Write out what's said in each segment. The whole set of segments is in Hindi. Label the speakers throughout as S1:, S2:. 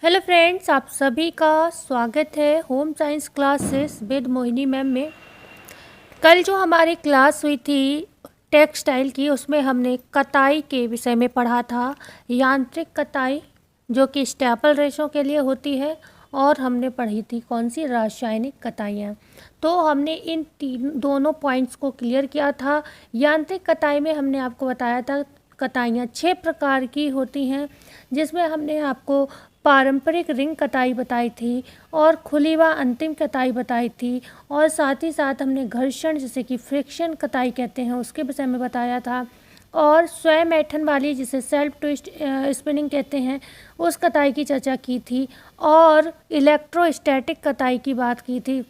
S1: हेलो फ्रेंड्स, आप सभी का स्वागत है home science classes with Mohini ma'am में। कल जो हमारी क्लास हुई थी टेक्सटाइल की, उसमें हमने कताई के विषय में पढ़ा था। यांत्रिक कताई जो कि स्टेपल रेशों के लिए होती है, और हमने पढ़ी थी कौन सी, रासायनिक कताइयाँ। तो हमने इन दोनों पॉइंट्स को क्लियर किया था। यांत्रिक कताई में हमने आपको बताया था कताइयाँ 6 प्रकार की होती हैं, जिसमें हमने आपको पारंपरिक रिंग कताई बताई थी और खुली व अंतिम कताई बताई थी, और साथ ही साथ हमने घर्षण जिसे कि फ्रिक्शन कताई कहते हैं उसके विषय में बताया था, और स्वयं ऐंठन वाली जिसे सेल्फ ट्विस्ट स्पिनिंग कहते हैं उस कताई की चर्चा की थी, और इलेक्ट्रोस्टैटिक कताई की बात की थी,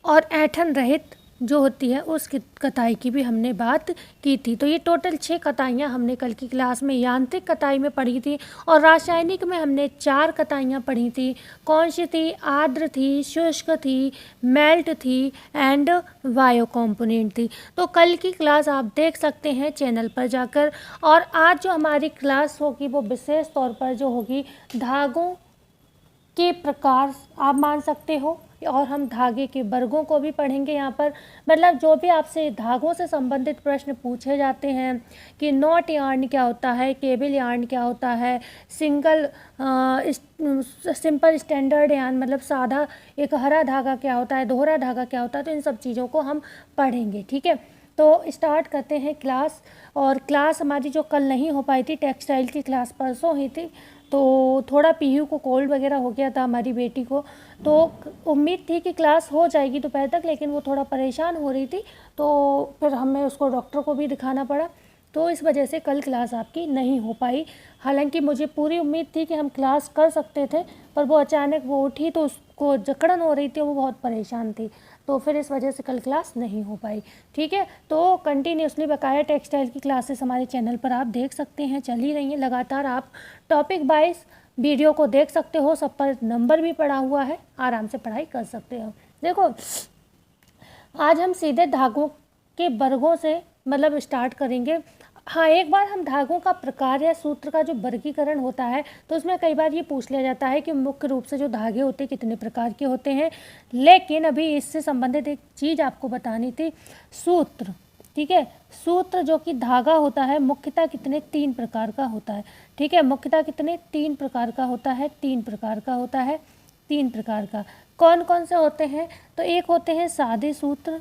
S1: और ऐंठन रहित जो होती है उस कताई की भी हमने बात की थी। तो ये टोटल 6 कताइयाँ हमने कल की क्लास में यांत्रिक कताई में पढ़ी थी, और रासायनिक में हमने 4 कताइयाँ पढ़ी थी। कौन सी थी? आर्द्र थी, शुष्क थी, मेल्ट थी एंड बायो कॉम्पोनेंट थी। तो कल की क्लास आप देख सकते हैं चैनल पर जाकर। और आज जो हमारी क्लास होगी वो विशेष तौर पर जो होगी धागों के प्रकार आप मान सकते हो, और हम धागे के वर्गों को भी पढ़ेंगे यहाँ पर। मतलब जो भी आपसे धागों से संबंधित प्रश्न पूछे जाते हैं कि नॉट यार्न क्या होता है, केबल यार्न क्या होता है, सिंपल स्टैंडर्ड यार्न मतलब सादा एक हरा धागा क्या होता है, दोहरा धागा क्या होता है, तो इन सब चीज़ों को हम पढ़ेंगे। ठीक है, तो स्टार्ट करते हैं क्लास। और क्लास हमारी जो कल नहीं हो पाई थी, टेक्सटाइल की क्लास परसों ही थी, तो थोड़ा पीयू को कोल्ड वगैरह हो गया था हमारी बेटी को, तो उम्मीद थी कि क्लास हो जाएगी दोपहर तक, लेकिन वो थोड़ा परेशान हो रही थी, तो फिर हमें उसको डॉक्टर को भी दिखाना पड़ा, तो इस वजह से कल क्लास आपकी नहीं हो पाई। हालांकि मुझे पूरी उम्मीद थी कि हम क्लास कर सकते थे, पर वो अचानक वो उठी तो उसको जकड़न हो रही थी, वो बहुत परेशान थी, तो फिर इस वजह से कल क्लास नहीं हो पाई। ठीक है, तो कंटिन्यूसली बकाया टेक्सटाइल की क्लासेस हमारे चैनल पर आप देख सकते हैं, चल ही रही हैं लगातार। आप टॉपिक वाइज वीडियो को देख सकते हो, सब पर नंबर भी पड़ा हुआ है, आराम से पढ़ाई कर सकते हो। देखो, आज हम सीधे धागों के वर्गों से मतलब स्टार्ट करेंगे। हाँ, एक बार हम धागों का प्रकार या सूत्र का जो वर्गीकरण होता है, तो उसमें कई बार ये पूछ लिया जाता है कि मुख्य रूप से जो धागे होते हैं कितने प्रकार के होते हैं, लेकिन अभी इससे संबंधित एक चीज़ आपको बतानी थी, सूत्र। ठीक है, सूत्र जो कि धागा होता है मुख्यतः कितने 3 प्रकार का होता है। ठीक है, मुख्यतः कितने 3 प्रकार का होता है, 3 प्रकार का होता है, 3 प्रकार का। कौन कौन से होते हैं? तो एक होते हैं सादे सूत्र,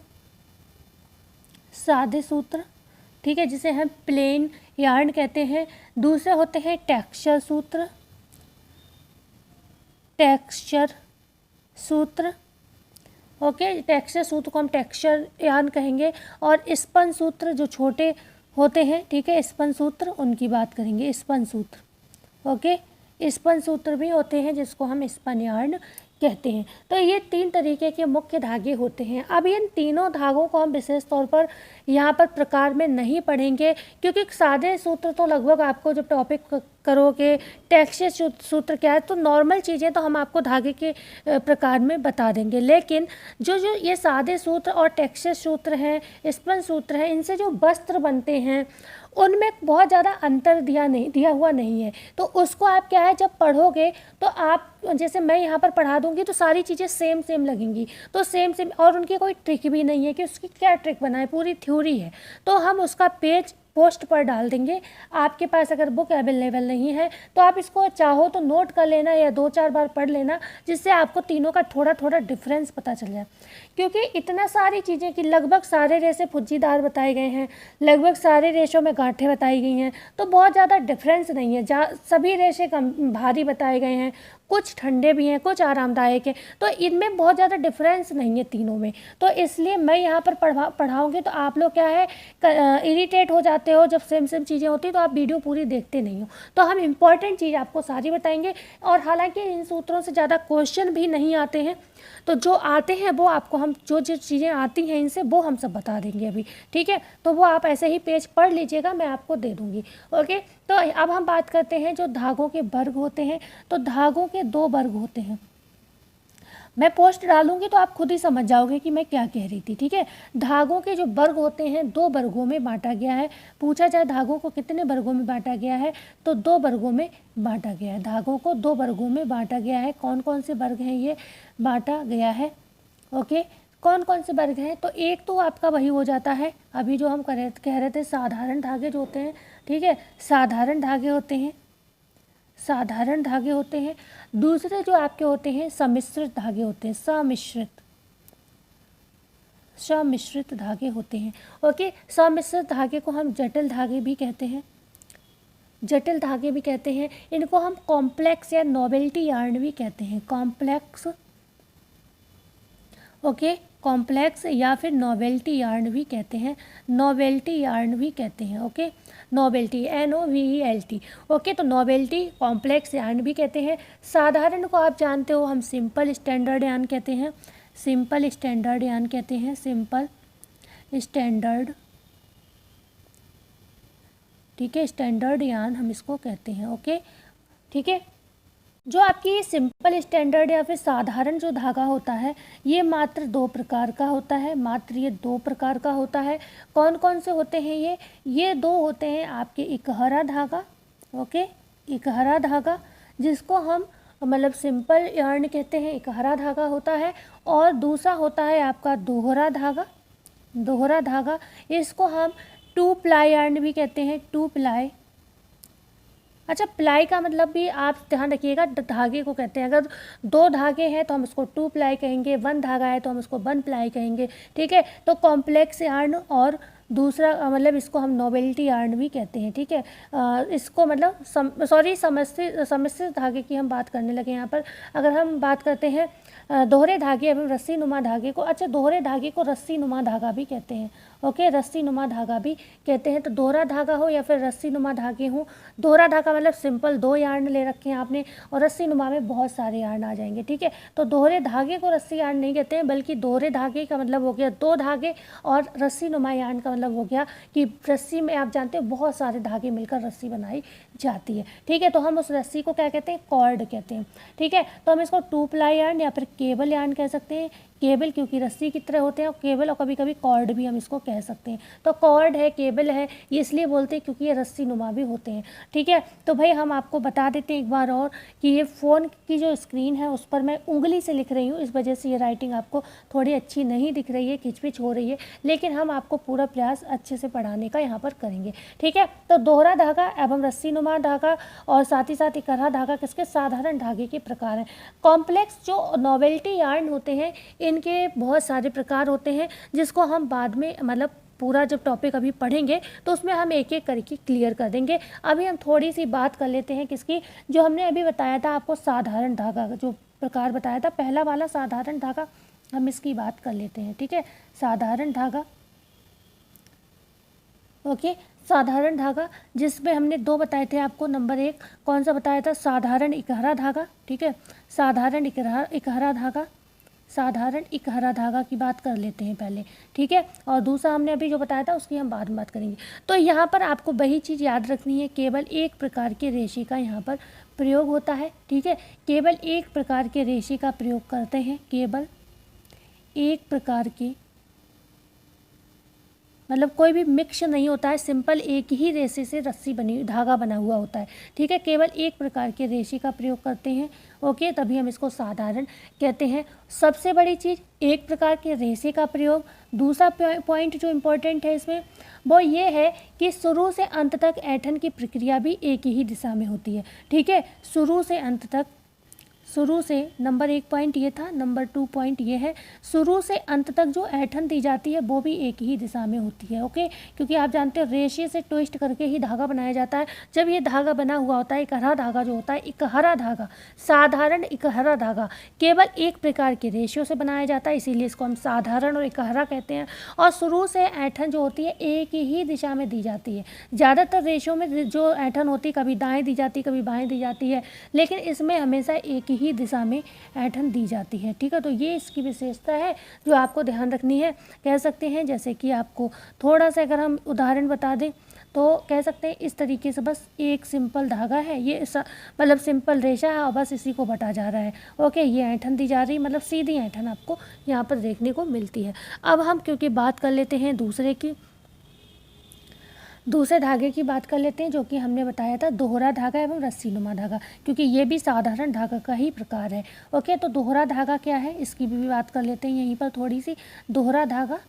S1: सादे सूत्र, ठीक है, जिसे हम प्लेन यार्न कहते हैं। दूसरे होते हैं टेक्सचर सूत्र, टेक्सचर सूत्र, ओके, टेक्सचर सूत्र को हम टेक्सचर यार्न कहेंगे। और स्पन सूत्र जो छोटे होते हैं, ठीक है, स्पन सूत्र उनकी बात करेंगे, स्पन सूत्र, ओके, स्पन सूत्र भी होते हैं जिसको हम स्पन यार्न कहते हैं। तो ये 3 तरीके के मुख्य धागे होते हैं। अब इन तीनों धागों को हम विशेष तौर पर यहाँ पर प्रकार में नहीं पढ़ेंगे, क्योंकि सादे सूत्र तो लगभग आपको जब टॉपिक करोगे टेक्सचर सूत्र क्या है, तो नॉर्मल चीज़ें तो हम आपको धागे के प्रकार में बता देंगे, लेकिन जो जो ये सादे सूत्र और टेक्सचर सूत्र हैं, स्पन सूत्र हैं, इनसे जो वस्त्र बनते हैं उनमें बहुत ज़्यादा अंतर दिया हुआ नहीं है। तो उसको आप क्या है जब पढ़ोगे तो आप, जैसे मैं यहाँ पर पढ़ा दूँगी तो सारी चीज़ें सेम सेम लगेंगी, तो सेम सेम, और उनकी कोई ट्रिक भी नहीं है कि उसकी क्या ट्रिक बनाए, पूरी थ्योरी है। तो हम उसका पेज पोस्ट पर डाल देंगे। आपके पास अगर बुक अवेलेबल नहीं है तो आप इसको चाहो तो नोट कर लेना या 2-4 बार पढ़ लेना, जिससे आपको तीनों का थोड़ा थोड़ा डिफरेंस पता चल जाए। क्योंकि इतना सारी चीज़ें कि लगभग सारे रेशे फुज्जीदार बताए गए हैं, लगभग सारे रेशों में गांठें बताई गई हैं, तो बहुत ज़्यादा डिफरेंस नहीं है। सभी रेशे कम भारी बताए गए हैं, कुछ ठंडे भी हैं, कुछ आरामदायक हैं, तो इनमें बहुत ज़्यादा डिफरेंस नहीं है तीनों में। तो इसलिए मैं यहाँ पर पढ़ाऊँगी तो आप लोग क्या है इरिटेट हो जाते हो जब सेम सेम चीज़ें होती, तो आप वीडियो पूरी देखते नहीं हो। तो हम इम्पॉर्टेंट चीज़ आपको सारी बताएंगे, और हालांकि इन सूत्रों से ज़्यादा क्वेश्चन भी नहीं आते हैं, तो जो आते हैं वो आपको हम जो जो चीज़ें आती हैं इनसे वो हम सब बता देंगे अभी। ठीक है, तो वो आप ऐसे ही पेज पढ़ लीजिएगा, मैं आपको दे दूँगी। ओके, तो अब हम बात करते हैं जो धागों के वर्ग होते हैं। तो धागों के 2 वर्ग होते हैं। मैं पोस्ट डालूंगी तो आप खुद ही समझ जाओगे कि मैं क्या कह रही थी, ठीक है। धागों के जो वर्ग होते हैं 2 वर्गों में बांटा गया है। पूछा जाए धागों को कितने वर्गों में बांटा गया है, तो 2 वर्गों में बांटा गया है। धागों को 2 वर्गों में बांटा गया है। कौन कौन से वर्ग हैं ये बांटा गया है, ओके। कौन कौन से वर्ग हैं, तो एक तो आपका वही हो जाता है अभी जो हम कह रहे थे, साधारण धागे जो होते हैं, ठीक है, साधारण धागे होते हैं, साधारण धागे होते हैं। दूसरे जो आपके होते हैं सम्मिश्रित धागे होते हैं, सम्मिश्रित धागे होते हैं, ओके। सम्मिश्रित धागे को हम जटिल धागे भी कहते हैं, जटिल धागे भी कहते हैं। इनको हम कॉम्प्लेक्स या नोवेल्टी यार्न भी कहते हैं, कॉम्प्लेक्स, ओके, कॉम्प्लेक्स या फिर नोवेल्टी यार्न भी कहते हैं, नोवेल्टी यार्न भी कहते हैं, ओके। Novelty, NOVELT, okay. तो नोवेल्टी, कॉम्प्लेक्स यार्न भी कहते हैं। साधारण को आप जानते हो हम सिंपल स्टैंडर्ड यार्न कहते हैं, सिंपल स्टैंडर्ड यार्न कहते हैं, सिंपल स्टैंडर्ड, ठीक है, स्टैंडर्ड यार्न हम इसको कहते हैं, ओके, ठीक है। जो आपकी सिंपल स्टैंडर्ड या फिर साधारण जो धागा होता है ये मात्र 2 प्रकार का होता है, मात्र ये 2 प्रकार का होता है। कौन कौन से होते हैं ये 2 होते हैं आपके इकहरा धागा, ओके, इकहरा धागा जिसको हम मतलब सिंपल यार्न कहते हैं, इकहरा धागा होता है। और दूसरा होता है आपका दोहरा धागा, दोहरा धागा, इसको हम 2 प्लाई यार्न भी कहते हैं, 2 प्लाई। अच्छा, प्लाई का मतलब भी आप ध्यान रखिएगा, धागे को कहते हैं। अगर 2 धागे हैं तो हम उसको 2 प्लाई कहेंगे, 1 धागा है तो हम उसको 1 प्लाई कहेंगे, ठीक है। तो कॉम्प्लेक्स यार्न और दूसरा मतलब इसको हम नोवेल्टी यार्न भी कहते हैं, ठीक है। इसको मतलब सम्मिश्रित धागे की हम बात करने लगे यहाँ पर। अगर हम बात करते हैं दोहरे धागे एवं रस्सी नुमा धागे को, अच्छा, दोहरे धागे को रस्सी नुमा धागा भी कहते हैं, ओके, रस्सी नुमा धागा भी कहते हैं। तो दोहरा धागा हो या फिर रस्सी नुमा धागे हो, दोहरा धागा मतलब सिंपल 2 यार्न ले रखे हैं आपने, और रस्सी नुमा में बहुत सारे यार्न आ जाएंगे, ठीक है। तो दोहरे धागे को रस्सी यार्न नहीं कहते हैं, बल्कि दोहरे धागे का मतलब हो गया 2 धागे, और रस्सी नुमा यार्न का मतलब हो गया कि रस्सी में आप जानते हो बहुत सारे धागे मिलकर रस्सी बनाई जाती है, ठीक है। तो हम उस रस्सी को क्या कहते हैं, कॉर्ड कहते हैं, ठीक है। तो हम इसको 2 प्लाई यार्न या फिर केबल यार्न कह सकते हैं। केबल क्योंकि रस्सी की तरह होते हैं, और केबल और कभी कभी कॉर्ड भी हम इसको कह सकते हैं। तो कॉर्ड है, केबल है, ये इसलिए बोलते हैं क्योंकि ये रस्सी नुमा भी होते हैं, ठीक है। तो भाई हम आपको बता देते हैं एक बार और कि ये फ़ोन की जो स्क्रीन है उस पर मैं उंगली से लिख रही हूँ, इस वजह से ये राइटिंग आपको थोड़ी अच्छी नहीं दिख रही है, खिचपिच हो रही है, लेकिन हम आपको पूरा प्रयास अच्छे से पढ़ाने का यहाँ पर करेंगे, ठीक है। तो दोहरा धागा एवं रस्सी नुमा धागा और साथ ही साथ इकहरा धागा किसके, साधारण धागे के प्रकार हैं। कॉम्प्लेक्स जो नोवेल्टी यार्न होते हैं इनके बहुत सारे प्रकार होते हैं, जिसको हम बाद में मतलब पूरा जब टॉपिक अभी पढ़ेंगे तो उसमें हम एक एक करके क्लियर कर देंगे। अभी हम थोड़ी सी बात कर लेते हैं किसकी, जो हमने अभी बताया था आपको साधारण धागा जो प्रकार बताया था, पहला वाला साधारण धागा, हम इसकी बात कर लेते हैं, ठीक है। साधारण धागा, ओके, साधारण धागा जिसमें हमने 2 बताए थे आपको। नंबर 1 कौन सा बताया था, साधारण इकहरा धागा, ठीक है, साधारण इकहरा धागा, साधारण इकहरा धागा की बात कर लेते हैं पहले, ठीक है। और दूसरा हमने अभी जो बताया था उसकी हम बाद में बात करेंगे। तो यहाँ पर आपको वही चीज़ याद रखनी है, केवल एक प्रकार के रेशे का यहाँ पर प्रयोग होता है, ठीक है। केवल एक प्रकार के रेशे का प्रयोग करते हैं, केवल एक प्रकार के, मतलब कोई भी मिक्स नहीं होता है, सिंपल एक ही रेशे से रस्सी बनी धागा बना हुआ होता है, ठीक है। केवल एक प्रकार के रेशे का प्रयोग करते हैं, ओके, तभी हम इसको साधारण कहते हैं। सबसे बड़ी चीज़ एक प्रकार के रेशे का प्रयोग। दूसरा पॉइंट जो इम्पोर्टेंट है इसमें वो ये है कि शुरू से अंत तक ऐंठन की प्रक्रिया भी एक ही दिशा में होती है, ठीक है। शुरू से अंत तक, शुरू से, नंबर 1 पॉइंट ये था, नंबर 2 पॉइंट ये है, शुरू से अंत तक जो ऐंठन दी जाती है वो भी एक ही दिशा में होती है, ओके। क्योंकि आप जानते हो रेशे से ट्विस्ट करके ही धागा बनाया जाता है। जब ये धागा बना हुआ होता है, इकहरा धागा जो होता है, इकहरा धागा, साधारण इकहरा धागा केवल एक प्रकार के रेशियो से बनाया जाता है, इसीलिए इसको हम साधारण और इकहरा कहते हैं। और शुरू से ऐंठन जो होती है एक ही दिशा में दी जाती है। ज़्यादातर रेशियो में जो ऐंठन होती है कभी दाएँ दी जाती है, कभी बाएँ दी जाती है, लेकिन इसमें हमेशा एक ही दिशा में ऐंठन दी जाती है, ठीक है। तो ये इसकी विशेषता है जो आपको ध्यान रखनी है। कह सकते हैं जैसे कि आपको थोड़ा सा अगर हम उदाहरण बता दें तो कह सकते हैं इस तरीके से बस एक सिंपल धागा है, ये मतलब सिंपल रेशा है और बस इसी को बटा जा रहा है। ओके, ये ऐंठन दी जा रही, मतलब सीधी ऐंठन आपको यहाँ पर देखने को मिलती है। अब हम क्योंकि बात कर लेते हैं दूसरे धागे की बात कर लेते हैं, जो कि हमने बताया था दोहरा धागा एवं रस्सीनुमा धागा, क्योंकि ये भी साधारण धागा का ही प्रकार है। ओके, तो दोहरा धागा क्या है इसकी भी बात कर लेते हैं यहीं पर थोड़ी सी। दोहरा धागा,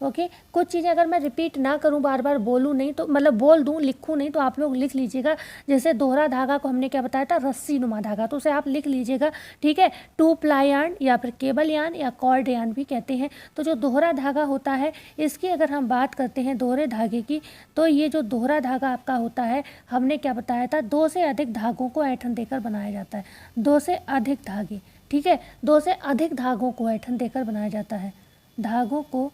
S1: ओके, कुछ चीज़ें अगर मैं रिपीट ना करूं, बार बार बोलूं नहीं तो मतलब बोल दूं, लिखूं नहीं, तो आप लोग लिख लीजिएगा। जैसे दोहरा धागा को हमने क्या बताया था, रस्सी नुमा धागा, तो उसे आप लिख लीजिएगा, ठीक है। 2 प्लाई यार्न या फिर केबल यार्न या कॉर्ड यार्न भी कहते हैं। तो जो दोहरा धागा होता है, इसकी अगर हम बात करते हैं दोहरे धागे की, तो ये जो दोहरा धागा आपका होता है, हमने क्या बताया था, 2 से अधिक धागों को ऐंठन देकर बनाया जाता है। 2 से अधिक धागे, ठीक है, 2 से अधिक धागों को ऐंठन देकर बनाया जाता है, धागों को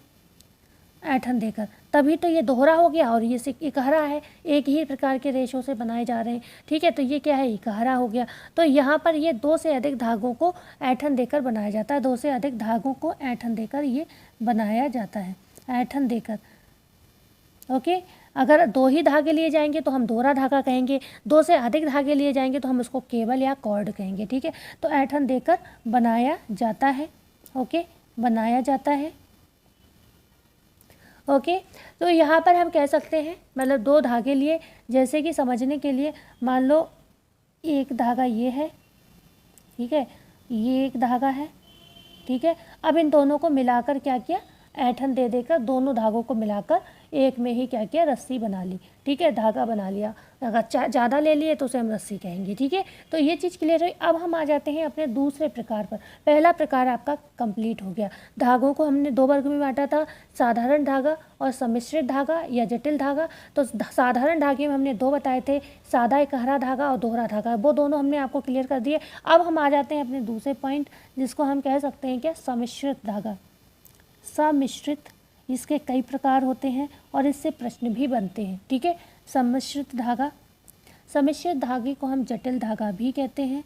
S1: ऐंठन देकर, तभी तो ये दोहरा हो गया। और ये इकहरा है, एक ही प्रकार के रेशों से बनाए जा रहे हैं, ठीक है, तो ये क्या है, इकहरा हो गया। तो यहाँ पर ये 2 से अधिक धागों को ऐंठन देकर बनाया जाता है, 2 से अधिक धागों को ऐंठन देकर ये बनाया जाता है, ऐंठन देकर। ओके, अगर 2 ही धागे लिए जाएंगे तो हम दोहरा धागा कहेंगे, 2 से अधिक धागे लिए जाएंगे तो हम उसको केबल या कॉर्ड कहेंगे, ठीक है। तो ऐंठन देकर बनाया जाता है, ओके, बनाया जाता है। ओके, तो यहाँ पर हम कह सकते हैं मतलब 2 धागे लिए, जैसे कि समझने के लिए मान लो एक धागा ये है, ठीक है, ये एक धागा है, ठीक है। अब इन दोनों को मिलाकर क्या किया, ऐंठन दे देकर दोनों धागों को मिलाकर एक में ही क्या किया, रस्सी बना ली, ठीक है, धागा बना लिया। अगर ज़्यादा ले लिए तो उसे हम रस्सी कहेंगे, ठीक है। तो ये चीज़ क्लियर हुई। अब हम आ जाते हैं अपने दूसरे प्रकार पर। पहला प्रकार आपका कंप्लीट हो गया। धागों को हमने 2 वर्ग में बांटा था, साधारण धागा और सम्मिश्रित धागा या जटिल धागा। तो साधारण धागे में हमने 2 बताए थे, सादा इकहरा धागा और दोहरा धागा, वो दोनों हमने आपको क्लियर कर दिए। अब हम आ जाते हैं अपने दूसरे पॉइंट, जिसको हम कह सकते हैं क्या, सम्मिश्रित धागा। सम्मिश्रित, इसके कई प्रकार होते हैं और इससे प्रश्न भी बनते हैं, ठीक है। सम्मिश्रित धागा, सम्मिश्रित धागे को हम जटिल धागा भी कहते हैं,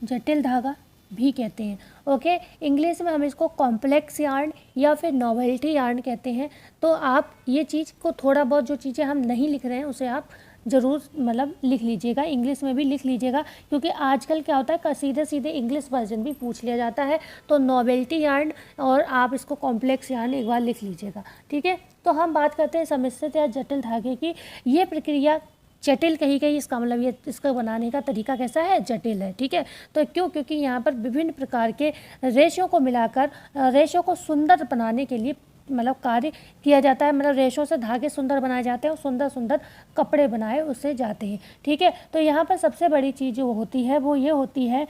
S1: जटिल धागा भी कहते हैं। ओके, इंग्लिश में हम इसको कॉम्प्लेक्स यार्न या फिर नॉवेल्टी यार्न कहते हैं। तो आप ये चीज़ को थोड़ा बहुत, जो चीज़ें हम नहीं लिख रहे हैं उसे आप ज़रूर मतलब लिख लीजिएगा, इंग्लिश में भी लिख लीजिएगा, क्योंकि आजकल क्या होता है सीधे सीधे इंग्लिश वर्जन भी पूछ लिया जाता है। तो नॉवेल्टी यार्न और आप इसको कॉम्प्लेक्स यार्न एक बार लिख लीजिएगा, ठीक है। तो हम बात करते हैं सम्मिश्रित या जटिल धागे की। ये प्रक्रिया जटिल कही गई, इसका मतलब ये इसका बनाने का तरीका कैसा है, जटिल है, ठीक है। तो क्यों, क्योंकि यहाँ पर विभिन्न प्रकार के रेशों को मिलाकर रेशों को सुंदर बनाने के लिए मतलब कार्य किया जाता है। मतलब रेशों से धागे सुंदर बनाए जाते हैं और सुंदर सुंदर कपड़े बनाए उससे जाते हैं, ठीक है। तो यहाँ पर सबसे बड़ी चीज़ जो होती है वो ये होती है,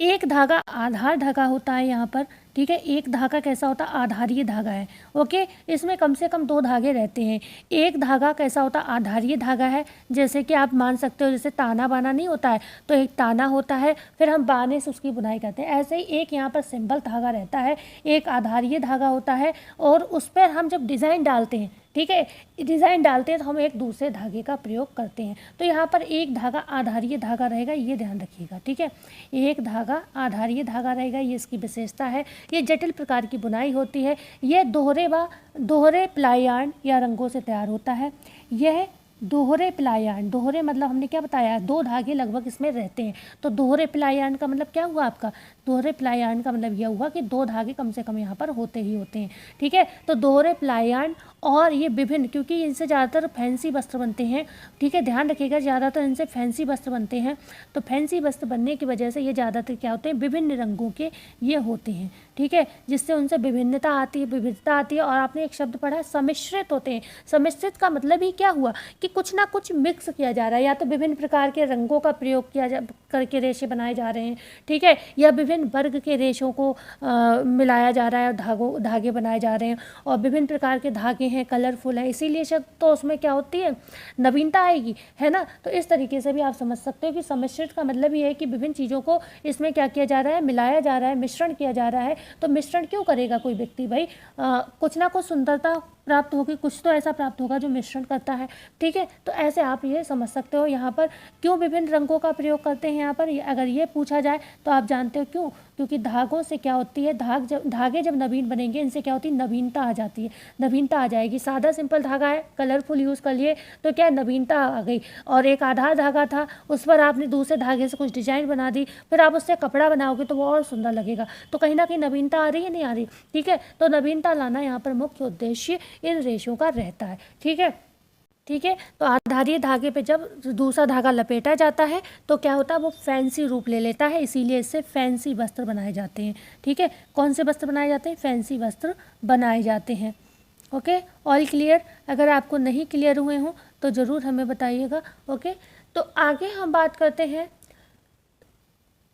S1: एक धागा आधार धागा होता है यहाँ पर, ठीक है। एक धागा कैसा होता है, आधारीय धागा है, ओके। इसमें कम से कम 2 धागे रहते हैं। एक धागा कैसा होता है, आधारीय धागा है, जैसे कि आप मान सकते हो जैसे ताना बाना नहीं होता है, तो एक ताना होता है, फिर हम बाने से उसकी बुनाई करते हैं। ऐसे ही एक यहाँ पर सिंपल धागा रहता है, एक आधारीय धागा होता है, और उस पर हम जब डिज़ाइन डालते हैं, ठीक है, डिज़ाइन डालते हैं तो हम एक दूसरे धागे का प्रयोग करते हैं। तो यहाँ पर एक धागा आधारीय धागा रहेगा, ये ध्यान रखिएगा, ठीक है। एक धागा आधारीय धागा रहेगा, ये इसकी विशेषता है। ये जटिल प्रकार की बुनाई होती है। ये दोहरे प्लाई यार्न या रंगों से तैयार होता है। यह दोहरे प्लाई यार्न, दोहरे मतलब हमने क्या बताया, 2 धागे लगभग इसमें रहते हैं। तो दोहरे प्लाई यार्न का मतलब क्या हुआ आपका, दोहरे प्लाई यार्न का मतलब यह हुआ कि 2 धागे कम से कम यहाँ पर होते ही होते हैं, ठीक है। तो दोहरे प्लाई यार्न, और ये विभिन्न, क्योंकि इनसे ज़्यादातर फैंसी वस्त्र बनते हैं, ठीक है, ध्यान रखिएगा, ज़्यादातर इनसे फैंसी वस्त्र बनते हैं। तो फैंसी वस्त्र बनने की वजह से ये ज़्यादातर क्या होते हैं, विभिन्न रंगों के ये होते हैं, ठीक है, जिससे उनसे विभिन्नता आती है, विविधता आती है। और आपने एक शब्द पढ़ा, सम्मिश्रित होते हैं। सम्मिश्रित का मतलब ही क्या हुआ कि कुछ ना कुछ मिक्स किया जा रहा है, या तो विभिन्न प्रकार के रंगों का प्रयोग किया करके रेशे बनाए जा रहे हैं, ठीक है, या विभिन्न वर्ग के रेशों को मिलाया जा रहा है और धागे बनाए जा रहे हैं, और विभिन्न प्रकार के धागे हैं, कलरफुल है, इसीलिए शब्द तो उसमें क्या होती है, नवीनता आएगी, है ना। तो इस तरीके से भी आप समझ सकते हो कि सम्मिश्रित का मतलब ये है कि विभिन्न चीज़ों को इसमें क्या किया जा रहा है, मिलाया जा रहा है, मिश्रण किया जा रहा है। तो मिश्रण क्यों करेगा कोई व्यक्ति भाई, कुछ ना कुछ सुंदरता प्राप्त होगी, कुछ तो ऐसा प्राप्त होगा जो मिश्रण करता है, ठीक है। तो ऐसे आप ये समझ सकते हो यहाँ पर क्यों विभिन्न रंगों का प्रयोग करते हैं। यहाँ पर अगर ये पूछा जाए तो आप जानते हो क्यों, क्योंकि धागों से क्या होती है, धागे जब नवीन बनेंगे इनसे क्या होती है, नवीनता आ जाती है, नवीनता आ जाएगी। सादा सिंपल धागा है, कलरफुल यूज़ कर लिए तो क्या नवीनता आ गई। और एक आधार धागा था, उस पर आपने दूसरे धागे से कुछ डिजाइन बना दी, फिर आप उससे कपड़ा बनाओगे तो वो और सुंदर लगेगा। तो कहीं ना कहीं नवीनता आ रही है, नहीं आ रही, ठीक है। तो नवीनता लाना यहाँ पर मुख्य उद्देश्य इन रेशों का रहता है, ठीक है, ठीक है। तो आधारीय धागे पे जब दूसरा धागा लपेटा जाता है तो क्या होता है, वो फैंसी रूप ले लेता है, इसीलिए इससे फैंसी वस्त्र बनाए जाते हैं, ठीक है। कौन से वस्त्र बनाए जाते हैं, फैंसी वस्त्र बनाए जाते हैं। Okay, all clear. अगर आपको नहीं क्लियर हुए हों तो ज़रूर हमें बताइएगा। ओके, तो आगे हम बात करते हैं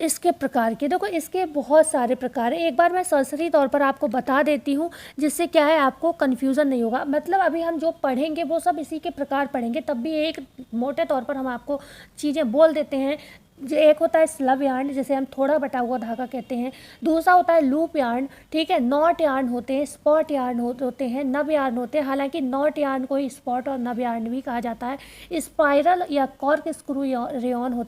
S1: इसके प्रकार के। देखो इसके बहुत सारे प्रकार हैं, एक बार मैं सरसरी तौर पर आपको बता देती हूँ जिससे क्या है आपको कन्फ्यूज़न नहीं होगा। मतलब अभी हम जो पढ़ेंगे वो सब इसी के प्रकार पढ़ेंगे, तब भी एक मोटे तौर पर हम आपको चीज़ें बोल देते हैं। एक होता है स्लब यार्न, जिसे हम थोड़ा बटा हुआ धागा कहते हैं। दूसरा होता है लूप यार्न, ठीक है। नॉट यार्न होते हैं, स्पॉट यार्न होते हैं, नब यार्न होते हैं। हालांकि नॉट यार्न को स्पॉट और नब यार्न भी कहा जाता है। स्पाइरल या कॉर्क स्क्रू रेयॉन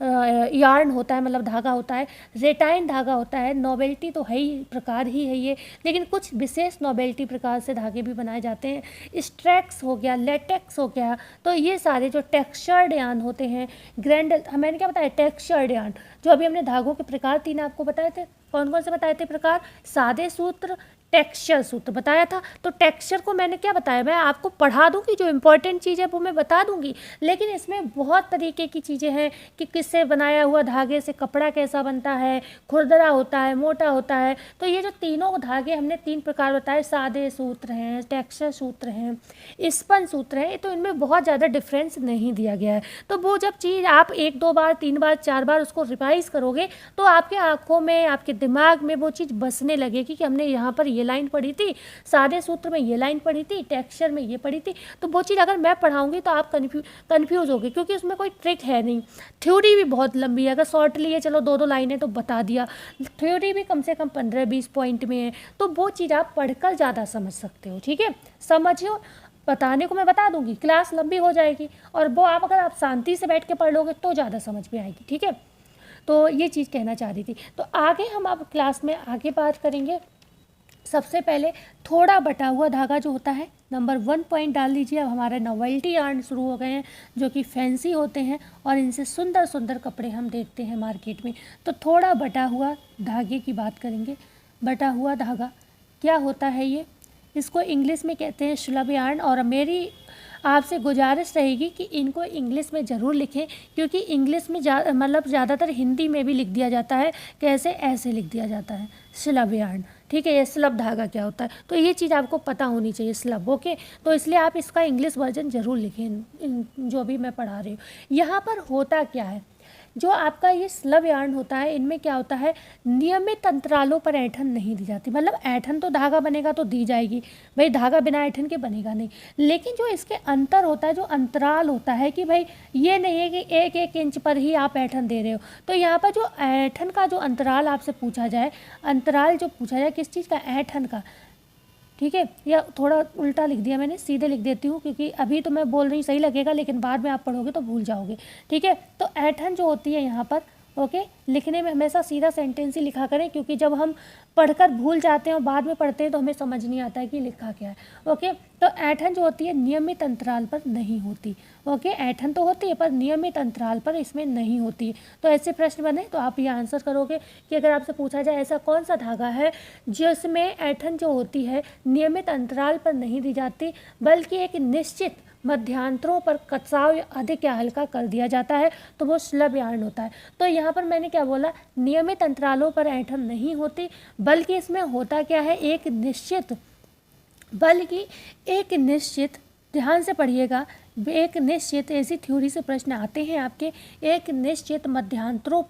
S1: यार्न होता है, मतलब धागा होता है। रेटाइन धागा होता है। नोवेल्टी तो है ही, प्रकार ही है ये, लेकिन कुछ विशेष नोवेल्टी प्रकार से धागे भी बनाए जाते हैं। स्ट्रैक्स हो गया, लेटेक्स हो गया, तो ये सारे जो टेक्सचर्ड यार्न होते हैं। ग्रैंडल, मैंने क्या बताया, टेक्सचर्ड यार्न। जो अभी हमने धागों के प्रकार 3 आपको बताए थे, कौन कौन से बताए थे प्रकार, सादे सूत्र, टेक्सचर सूत्र बताया था। तो टेक्सचर को मैंने क्या बताया, मैं आपको पढ़ा दूंगी, जो इंपॉर्टेंट चीज़ है वो मैं बता दूंगी, लेकिन इसमें बहुत तरीके की चीज़ें हैं कि किससे बनाया हुआ धागे से कपड़ा कैसा बनता है, खुरदरा होता है, मोटा होता है। तो ये जो तीनों धागे हमने 3 प्रकार बताए, सादे सूत्र हैं, टेक्सचर सूत्र हैं, स्पन सूत्र है, तो इनमें बहुत ज़्यादा डिफरेंस नहीं दिया गया है। तो वो जब चीज़ आप 1 2 बार 3 बार 4 बार उसको रिवाइज करोगे तो आपके आँखों में, आपके दिमाग में वो चीज़ बसने लगेगी कि हमने यहाँ पर ये लाइन पढ़ी थी, सादे सूत्र में ये लाइन पढ़ी थी, टेक्सचर में ये पढ़ी थी। तो वो चीज़ अगर मैं पढ़ाऊँगी तो आप कन्फ्यूज़ होगे, क्योंकि उसमें कोई ट्रिक है नहीं। थ्योरी भी बहुत लंबी है, अगर शॉर्टली है चलो 2 2 लाइनें तो बता दिया, थ्योरी भी कम से कम 15-20 पॉइंट में है, तो वो चीज़ आप पढ़कर ज़्यादा समझ सकते हो, ठीक है। समझो, बताने को मैं बता दूंगी, क्लास लंबी हो जाएगी, और वो अगर आप शांति से बैठ के पढ़ लोगे तो ज़्यादा समझ में आएगी, ठीक है। तो ये चीज़ कहना चाह रही थी। तो आगे हम अब क्लास में आगे बात करेंगे। सबसे पहले थोड़ा बटा हुआ धागा जो होता है, नंबर 1 पॉइंट डाल लीजिए। अब हमारे नोवेल्टी यार्न शुरू हो गए हैं जो कि फैंसी होते हैं और इनसे सुंदर सुंदर कपड़े हम देखते हैं मार्केट में। तो थोड़ा बटा हुआ धागे की बात करेंगे। बटा हुआ धागा क्या होता है ये, इसको इंग्लिश में कहते हैं श्लब यार्न। और मेरी आपसे गुजारिश रहेगी कि इनको इंग्लिश में ज़रूर लिखें, क्योंकि इंग्लिश में मतलब ज़्यादातर हिंदी में भी लिख दिया जाता है, कैसे, ऐसे लिख दिया जाता है, स्लब यार्न, ठीक है। ये स्लब धागा क्या होता है, तो ये चीज़ आपको पता होनी चाहिए, स्लब, ओके। तो इसलिए आप इसका इंग्लिश वर्जन ज़रूर लिखें, जो भी मैं पढ़ा रही हूँ। यहाँ पर होता क्या है, जो आपका ये स्लब यार्न होता है, इनमें क्या होता है, नियमित अंतरालों पर ऐंठन नहीं दी जाती। मतलब ऐंठन तो धागा बनेगा तो दी जाएगी भाई, धागा बिना ऐंठन के बनेगा नहीं, लेकिन जो इसके अंतर होता है, जो अंतराल होता है कि भाई ये नहीं है कि 1-1 इंच पर ही आप ऐंठन दे रहे हो। तो यहाँ पर जो ऐंठन का जो अंतराल आपसे पूछा जाए, अंतराल जो पूछा जाए किस चीज़ का, ऐंठन का, ठीक है। या थोड़ा उल्टा लिख दिया मैंने, सीधे लिख देती हूँ, क्योंकि अभी तो मैं बोल रही सही लगेगा, लेकिन बाद में आप पढ़ोगे तो भूल जाओगे, ठीक है। तो ऐंठन जो होती है यहाँ पर, ओके, लिखने में हमेशा सीधा सेंटेंस ही लिखा करें, क्योंकि जब हम पढ़कर भूल जाते हैं और बाद में पढ़ते हैं तो हमें समझ नहीं आता है कि लिखा क्या है, ओके। तो ऐंठन जो होती है नियमित अंतराल पर नहीं होती, ओके। ऐंठन तो होती है पर नियमित अंतराल पर इसमें नहीं होती। तो ऐसे प्रश्न बने तो आप ये आंसर करोगे कि अगर आपसे पूछा जाए ऐसा कौन सा धागा है जिसमें ऐंठन जो होती है नियमित अंतराल पर नहीं दी जाती, बल्कि एक निश्चित मध्यांतरों पर कसाव अधिक या हल्का कर दिया जाता है, तो वो स्लब यार्न होता है। तो यहाँ पर मैंने क्या बोला, नियमित अंतरालों पर ऐंठन नहीं होती, बल्कि इसमें होता क्या है, एक निश्चित, ध्यान से पढ़िएगा, एक निश्चित, ऐसी थ्योरी से प्रश्न आते हैं आपके, एक निश्चित मध्यांतरों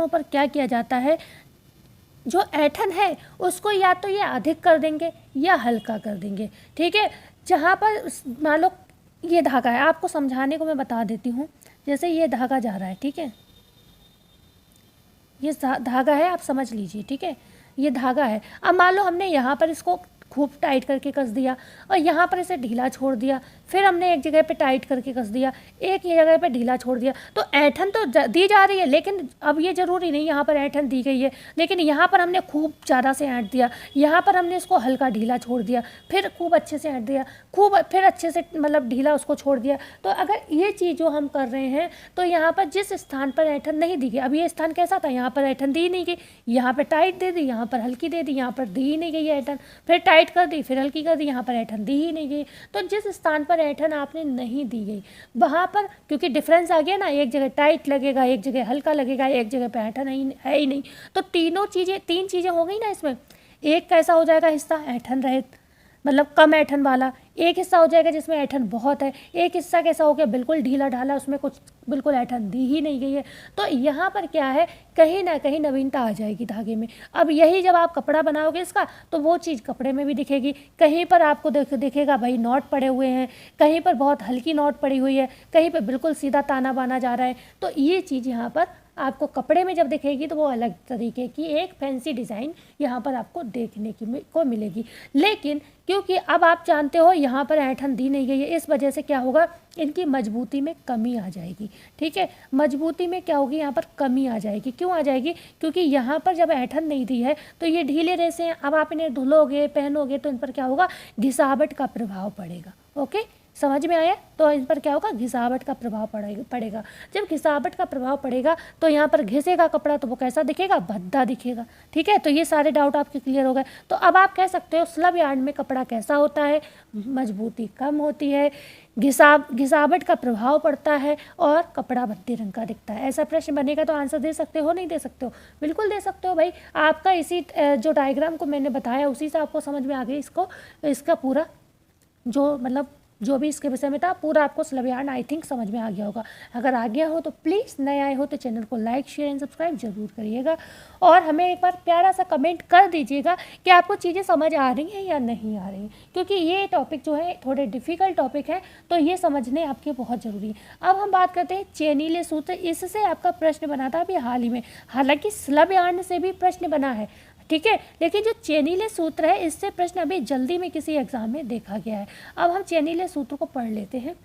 S1: पर क्या किया जाता है, जो ऐंठन है उसको या तो ये अधिक कर देंगे या हल्का कर देंगे, ठीक है। जहाँ पर मान लो ये धागा है, आपको समझाने को मैं बता देती हूँ। जैसे ये धागा जा रहा है, ठीक है, ये धागा है, आप समझ लीजिए, ठीक है, ये धागा है। अब मान लो हमने यहाँ पर इसको खूब टाइट करके कस दिया और यहाँ पर इसे ढीला छोड़ दिया, फिर हमने एक जगह पे टाइट करके कस दिया, एक ही जगह पे ढीला छोड़ दिया। तो ऐंठन तो दी जा रही है, लेकिन अब ये ज़रूरी नहीं यहाँ पर ऐंठन दी गई है, लेकिन यहाँ पर हमने खूब ज़्यादा से ऐंठ दिया, यहाँ पर हमने इसको हल्का ढीला छोड़ दिया, फिर खूब अच्छे से ऐंठ दिया, खूब फिर अच्छे से मतलब ढीला उसको छोड़ दिया। तो अगर ये चीज़ जो हम कर रहे हैं तो यहाँ पर जिस स्थान पर ऐंठन नहीं दी गई, अब ये स्थान कैसा था, यहाँ पर ऐंठन दी नहीं गई, यहाँ पर टाइट दे दी, यहाँ पर हल्की दे दी, यहाँ पर दी ही नहीं गई ऐंठन, फिर टाइट कर दी, फिर हल्की कर दी, यहाँ पर ऐंठन दी ही नहीं गई। तो जिस स्थान पर ऐंठन आपने नहीं दी गई वहाँ पर क्योंकि डिफरेंस आ गया ना, एक जगह टाइट लगेगा, एक जगह हल्का लगेगा, एक जगह पे ऐंठन है ही नहीं, तो तीन चीज़ें हो गई ना इसमें। एक कैसा हो जाएगा हिस्सा ऐंठन रहित, मतलब कम ऐंठन वाला, एक हिस्सा हो जाएगा जिसमें ऐंठन बहुत है, एक हिस्सा कैसा हो गया बिल्कुल ढीला ढाला, उसमें कुछ बिल्कुल ऐंठन दी ही नहीं गई है। तो यहाँ पर क्या है, कहीं ना कहीं नवीनता आ जाएगी धागे में। अब यही जब आप कपड़ा बनाओगे इसका तो वो चीज़ कपड़े में भी दिखेगी, कहीं पर आपको दिखेगा भाई नॉट पड़े हुए हैं, कहीं पर बहुत हल्की नॉट पड़ी हुई है, कहीं पर बिल्कुल सीधा ताना बाना जा रहा है। तो ये चीज़ यहाँ पर आपको कपड़े में जब दिखेगी तो वो अलग तरीके की एक फैंसी डिज़ाइन यहाँ पर आपको देखने को मिलेगी। लेकिन क्योंकि अब आप जानते हो यहाँ पर ऐंठन दी नहीं गई है, इस वजह से क्या होगा, इनकी मजबूती में कमी आ जाएगी। ठीक है, मजबूती में क्या होगी, यहाँ पर कमी आ जाएगी। क्यों आ जाएगी, क्योंकि यहाँ पर जब ऐंठन नहीं दी है तो ये ढीले रेसे हैं। अब आप इन्हें धुलोगे पहनोगे तो इन पर क्या होगा, घिसावट का प्रभाव पड़ेगा। ओके, समझ में आया। तो इन पर क्या होगा, घिसावट का प्रभाव पड़ेगा। जब घिसावट का प्रभाव पड़ेगा तो यहाँ पर घिसेगा कपड़ा तो वो कैसा दिखेगा, भद्दा दिखेगा। ठीक है, तो ये सारे डाउट आपके क्लियर हो गए। तो अब आप कह सकते हो स्लब यार्न में कपड़ा कैसा होता है, मजबूती कम होती है, घिसावट का प्रभाव पड़ता है और कपड़ा भद्दे रंग का दिखता है। ऐसा प्रश्न बनेगा तो आंसर दे सकते हो, नहीं दे सकते हो, बिल्कुल दे सकते हो भाई। आपका इसी जो डायग्राम को मैंने बताया उसी से आपको समझ में आ गई इसका पूरा जो मतलब जो भी इसके विषय में था पूरा आपको स्लब यार्न आई थिंक समझ में आ गया होगा। अगर आ गया हो तो प्लीज़, नए आए हो तो चैनल को लाइक शेयर एंड सब्सक्राइब जरूर करिएगा और हमें एक बार प्यारा सा कमेंट कर दीजिएगा कि आपको चीज़ें समझ आ रही हैं या नहीं आ रही, क्योंकि ये टॉपिक जो है थोड़े डिफ़िकल्ट टॉपिक है तो ये समझने आपके बहुत ज़रूरी है। अब हम बात करते हैं चेनीले सूत्र, इससे आपका प्रश्न बना था अभी हाल ही में, हालांकि स्लब यार्न से भी प्रश्न बना है। ठीक है, लेकिन जो चेनीले सूत्र है इससे प्रश्न अभी जल्दी में किसी एग्जाम में देखा गया है। अब हम चेनीले सूत्र को पढ़ लेते हैं।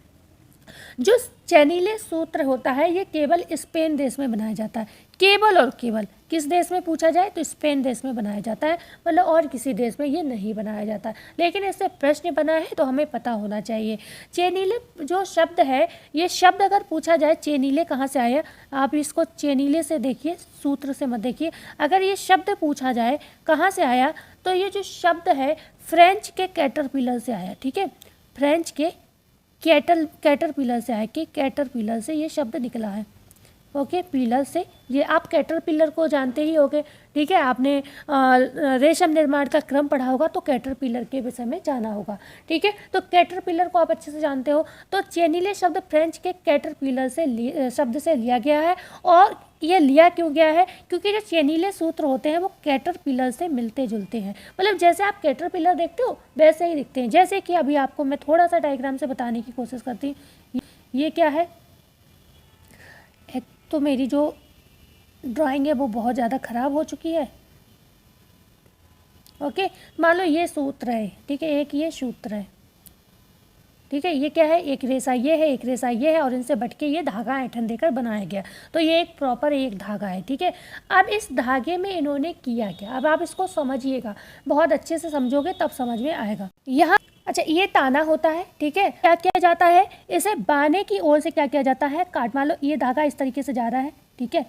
S1: जो चेनीले सूत्र होता है ये केवल स्पेन देश में बनाया जाता है, केवल और केवल। किस देश में पूछा जाए तो स्पेन देश में बनाया जाता है, मतलब और किसी देश में ये नहीं बनाया जाता। लेकिन इससे प्रश्न बना है तो हमें पता होना चाहिए। चेनीले जो शब्द है, ये शब्द अगर पूछा जाए चेनीले कहाँ से आया, आप इसको चेनीले से देखिए, सूत्र से मत देखिए। अगर ये शब्द पूछा जाए कहाँ से आया तो ये जो शब्द है फ्रेंच के कैटरपिलर से आया। ठीक है, फ्रेंच के कैटरपिलर से आया, कि कैटरपिलर से ये शब्द निकला है। ओके, पिलर से, ये आप कैटरपिलर को जानते ही होंगे। ठीक है, आपने रेशम निर्माण का क्रम पढ़ा होगा तो कैटरपिलर के विषय में जाना होगा। ठीक है, तो कैटरपिलर को आप अच्छे से जानते हो। तो चेनीले शब्द फ्रेंच के कैटरपिलर से शब्द से लिया गया है। और ये लिया क्यों गया है, क्योंकि जो चेनीले सूत्र होते हैं वो कैटरपिलर से मिलते जुलते हैं, मतलब जैसे आप कैटरपिलर देखते हो वैसे ही दिखते हैं। जैसे कि अभी आपको मैं थोड़ा सा डायग्राम से बताने की कोशिश करती हूँ। ये क्या है, तो मेरी जो ड्राइंग है वो बहुत ज़्यादा ख़राब हो चुकी है। ओके, मान लो ये सूत्र है। ठीक है, एक ये सूत्र है। ठीक है, ये क्या है, एक रेसा ये है, एक रेसा ये है और इनसे बटके ये धागा ऐंठन देकर बनाया गया। तो ये एक प्रॉपर एक धागा है। ठीक है, अब इस धागे में इन्होंने किया क्या, अब आप इसको समझिएगा, बहुत अच्छे से समझोगे तब समझ में आएगा। यहाँ अच्छा, ये ताना होता है। ठीक है, क्या किया जाता है, इसे बाने की ओर से क्या किया जाता है, काट। मान लो ये धागा इस तरीके से जा रहा है। ठीक है,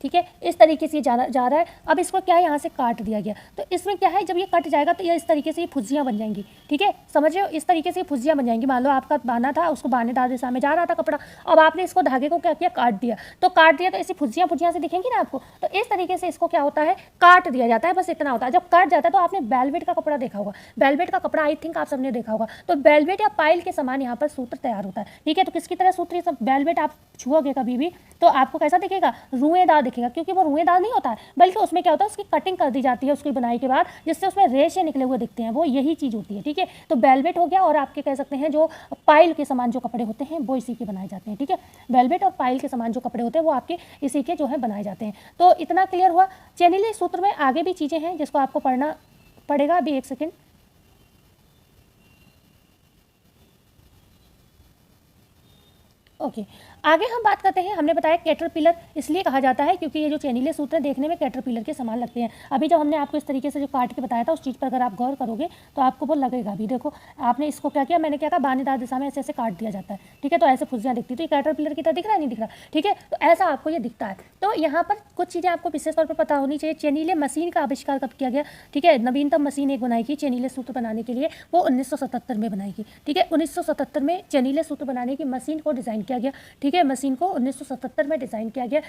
S1: ठीक है, इस तरीके से जा रहा है। अब इसको क्या है, यहाँ से काट दिया गया। तो इसमें क्या है, जब ये कट जाएगा तो ये इस तरीके से ये फुज्जियाँ बन जाएंगी। ठीक है, समझ रहे हो, इस तरीके से फुज्जियाँ बन जाएंगी। मान लो आपका बाना था, उसको बानेदार दिशा में जा रहा था कपड़ा, अब आपने इसको धागे को क्या किया, काट दिया। तो काट दिया तो ऐसी फुज्जियाँ से दिखेंगी ना आपको। तो इस तरीके से इसको क्या होता है, काट दिया जाता है, बस इतना होता है। जब कट जाता है तो आपने वेलवेट का कपड़ा देखा होगा, वेलवेट का कपड़ा आई थिंक आप सबने देखा होगा। तो वेलवेट या पाइल के समान यहाँ पर सूत्र तैयार होता है। ठीक है, तो किसकी तरह सूत्र, ये सब वेलवेट आप छुओगे कभी भी तो आपको कैसा दिखेगा, रुएदार दिखेगा, क्योंकि वो रुएदार नहीं होता है, बल्कि उसमें क्या होता है उसकी कटिंग कर दी जाती है उसकी बुनाई के बाद, जिससे उसमें रेशे निकले हुए दिखते हैं, वो यही चीज़ होती है। ठीक है, तो वेलवेट हो गया, और आपके कह सकते हैं जो पाइल के समान जो कपड़े होते हैं वो इसी के बनाए जाते हैं। ठीक है, वेलवेट और पाइल के समान जो कपड़े होते हैं वो आपके इसी के जो है बनाए जाते हैं। तो इतना क्लियर हुआ। चेनिले सूत्र में आगे भी चीज़ें हैं जिसको आपको पढ़ना पड़ेगा। अभी एक सेकेंड। ओके, आगे हम बात करते हैं। हमने बताया कैटरपिलर इसलिए कहा जाता है क्योंकि ये जो चेनीले सूत्र हैं देखने में कैटरपिलर के समान लगते हैं। अभी जब हमने आपको इस तरीके से जो काट के बताया था उस चीज़ पर अगर आप गौर करोगे तो आपको वो लगेगा भी। देखो आपने इसको क्या किया, मैंने क्या कहा, बानेदार दिशा में ऐसे ऐसे काट दिया जाता है। ठीक है, तो ऐसे फुज्जियाँ दिखती, तो ये कैटरपिलर की तरह दिख रहा है, नहीं दिख रहा। ठीक है, तो ऐसा आपको ये दिखता है। तो यहाँ पर कुछ चीज़ें आपको विशेष तौर पर पता होनी चाहिए। चेनीले मशीन का आविष्कार कब किया गया? ठीक है, नवीनतम मशीन एक बनाई गई चेनीले सूत्र बनाने के लिए, वो 1977 में बनाई गई। ठीक है, 1977 में चेनीले सूत्र बनाने की मशीन को डिज़ाइन किया गया। ठीक है, मशीन को 1977 में डिज़ाइन किया गया।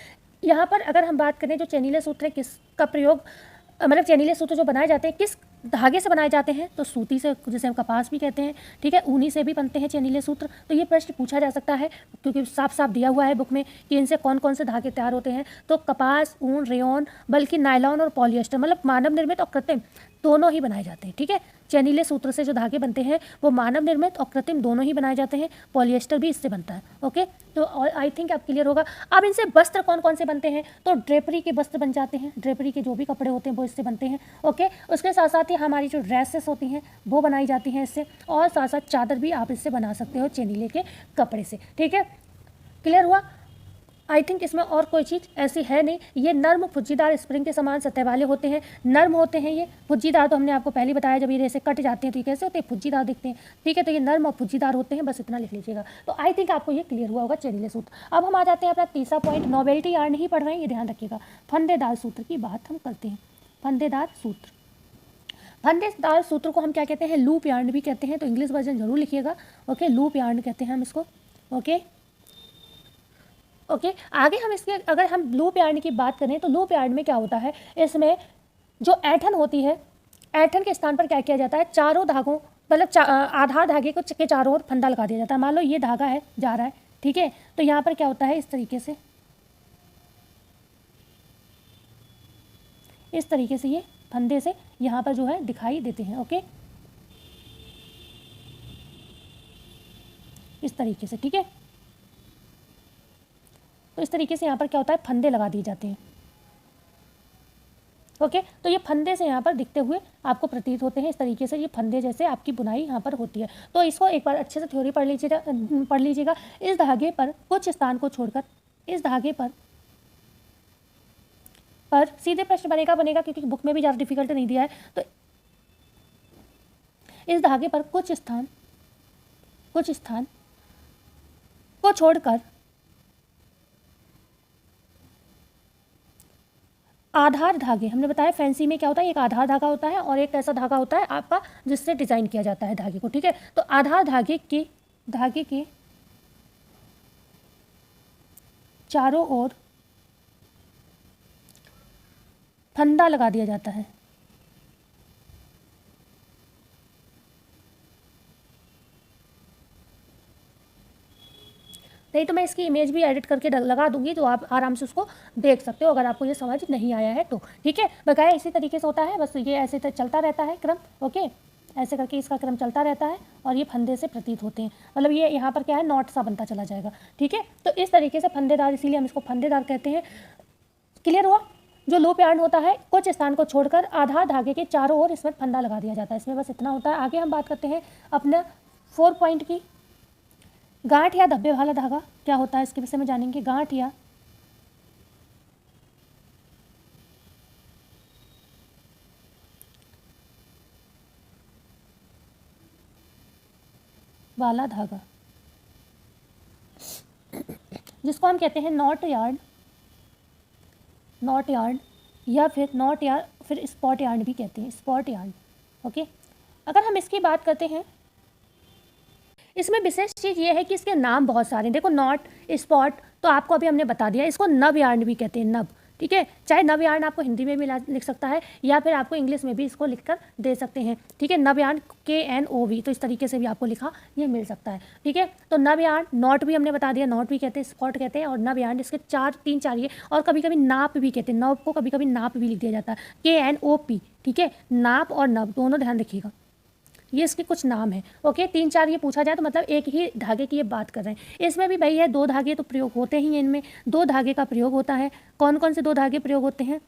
S1: यहाँ पर अगर हम बात करें जो चेनीले सूत्र है किसका प्रयोग, मतलब चेनीले सूत्र जो बनाए जाते हैं किस धागे से बनाए जाते हैं, तो सूती से, जिसे हम कपास भी कहते हैं। ठीक है, ऊनी से भी बनते हैं चेनीले सूत्र। तो ये प्रश्न पूछा जा सकता है क्योंकि साफ साफ दिया हुआ है बुक में कि इनसे कौन कौन से धागे तैयार होते हैं। तो कपास, ऊन, रेयॉन, बल्कि नायलॉन और पॉलिएस्टर, मतलब मानव निर्मित और कृत्रिम दोनों ही बनाए जाते हैं। ठीक है, चेनीले सूत्र से जो धागे बनते हैं वो मानव निर्मित और कृत्रिम दोनों ही बनाए जाते हैं। पॉलिएस्टर भी इससे बनता है। ओके, तो आई थिंक आप क्लियर होगा। अब इनसे वस्त्र कौन कौन से बनते हैं, तो ड्रेपरी के वस्त्र बन जाते हैं। ड्रेपरी के जो भी कपड़े होते हैं वो इससे बनते हैं। ओके, उसके साथ साथ ही हमारी जो ड्रेसेस होती हैं वो बनाई जाती हैं इससे, और साथ साथ चादर भी आप इससे बना सकते हो चेनीले के कपड़े से। ठीक है, क्लियर हुआ। आई थिंक इसमें और कोई चीज़ ऐसी है नहीं। ये नर्म फुज्जीदार स्प्रिंग के समान सतह वाले होते हैं, नर्म होते हैं। ये फुज्जीदार तो हमने आपको पहले बताया, जब ये रेसे कट जाते हैं तो ये कैसे होते हैं, फुज्जीदार दिखते हैं। ठीक है, तो ये नर्म और फुज्जीदार होते हैं, बस इतना लिख लीजिएगा। तो आई थिंक आपको ये क्लियर हुआ होगा चेनीले सूत्र। अब हम आ जाते हैं अपना तीसरा पॉइंट। नॉवेल्टी यार्न नहीं पढ़ रहे हैं, ये ध्यान रखिएगा। फंदेदार सूत्र की बात हम करते हैं। फंदेदार सूत्र, फंदेदार सूत्र को हम क्या कहते हैं, लूप यार्न भी कहते हैं। तो इंग्लिश वर्जन जरूर लिखिएगा। ओके, लूप यार्न कहते हैं हम इसको। ओके ओके, आगे हम इसके अगर हम लूप यार्न की बात करें तो लूप यार्न में क्या होता है, इसमें जो ऐंठन होती है, ऐंठन के स्थान पर क्या किया जाता है, चारों धागों मतलब आधार धागे को के चारों ओर फंदा लगा दिया जाता है। मान लो ये धागा है जा रहा है, ठीक है, तो यहाँ पर क्या होता है, इस तरीके से ये फंदे से यहाँ पर जो है दिखाई देते हैं। ओके, इस तरीके से। ठीक है, तो इस तरीके से यहाँ पर क्या होता है, फंदे लगा दिए जाते हैं। ओके, तो ये फंदे से यहाँ पर दिखते हुए आपको प्रतीत होते हैं। इस तरीके से ये फंदे जैसे आपकी बुनाई यहाँ पर होती है। तो इसको एक बार अच्छे से थ्योरी पढ़ लीजिएगा। इस धागे पर कुछ स्थान को छोड़कर, इस धागे पर सीधे प्रश्न बनेगा क्योंकि बुक में भी ज़्यादा डिफिकल्ट नहीं दिया है। तो इस धागे पर कुछ स्थान को छोड़कर आधार धागे, हमने बताया फैंसी में क्या होता है, एक आधार धागा होता है और एक ऐसा धागा होता है आपका जिससे डिज़ाइन किया जाता है धागे को। ठीक है, तो आधार धागे के चारों ओर फंदा लगा दिया जाता है। नहीं तो मैं इसकी इमेज भी एडिट करके लगा दूंगी, तो आप आराम से उसको देख सकते हो अगर आपको ये समझ नहीं आया है तो। ठीक है, बकाया इसी तरीके से होता है, बस ये ऐसे चलता रहता है क्रम। ओके, ऐसे करके इसका क्रम चलता रहता है और ये फंदे से प्रतीत होते हैं, मतलब ये यहाँ पर क्या है, नॉट सा बनता चला जाएगा। ठीक है, तो इस तरीके से फंदेदार, इसीलिए हम इसको फंदेदार कहते हैं। क्लियर हुआ। जो लूप यार्न होता है, कुछ स्थान को छोड़कर आधार धागे के चारों ओर इसमें फंदा लगा दिया जाता है। इसमें बस इतना होता है। आगे हम बात करते हैं अपना 4 पॉइंट की। गांठ या धब्बे वाला धागा क्या होता है, इसके विषय में जानेंगे। गांठ या वाला धागा, जिसको हम कहते हैं नॉट यार्न या फिर स्पॉट यार्न भी कहते हैं, स्पॉट यार्न। ओके, अगर हम इसकी बात करते हैं, इसमें विशेष चीज़ ये है कि इसके नाम बहुत सारे हैं। देखो, नॉट, स्पॉट तो आपको अभी हमने बता दिया। इसको नब यार्न भी कहते हैं, नब। ठीक है। चाहे नवयान आपको हिंदी में भी लिख सकता है या फिर आपको इंग्लिश में भी इसको लिखकर दे सकते हैं, ठीक है। नवयान KNOV, तो इस तरीके से भी आपको लिखा ये मिल सकता है, ठीक है। तो नवयान, नॉट भी हमने बता दिया, नॉट भी कहते हैं, स्पॉट कहते हैं, और नवयान इसके 4 ये, और कभी कभी नाप भी कहते हैं, नव को कभी कभी नाप भी लिख दिया जाता है, KNOP, ठीक है। नाप और नव दोनों ध्यान रखिएगा, ये इसके कुछ नाम है, ओके। 3-4 ये पूछा जाए तो मतलब एक ही धागे की ये बात कर रहे हैं। इसमें भी भाई है 2 धागे तो प्रयोग होते ही हैं, इनमें 2 धागे का प्रयोग होता है। कौन कौन से 2 धागे प्रयोग होते हैं?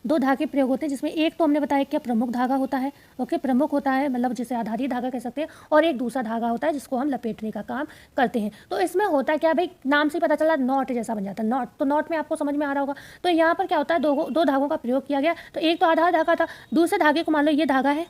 S1: 2 धागे प्रयोग होते हैं, जिसमें एक तो हमने बताया क्या प्रमुख धागा होता है, ओके। प्रमुख होता है मतलब जिसे आधारी धागा कह सकते हैं, और एक दूसरा धागा होता है जिसको हम लपेटने का काम करते हैं। तो इसमें होता क्या भाई, नाम से पता चला नॉट जैसा बन जाता है, नॉट। तो नॉट में आपको समझ में आ रहा होगा। तो यहाँ पर क्या होता है, 2 धागों का प्रयोग किया गया। तो एक तो आधार धागा था, दूसरे धागे को मान लो ये धागा है,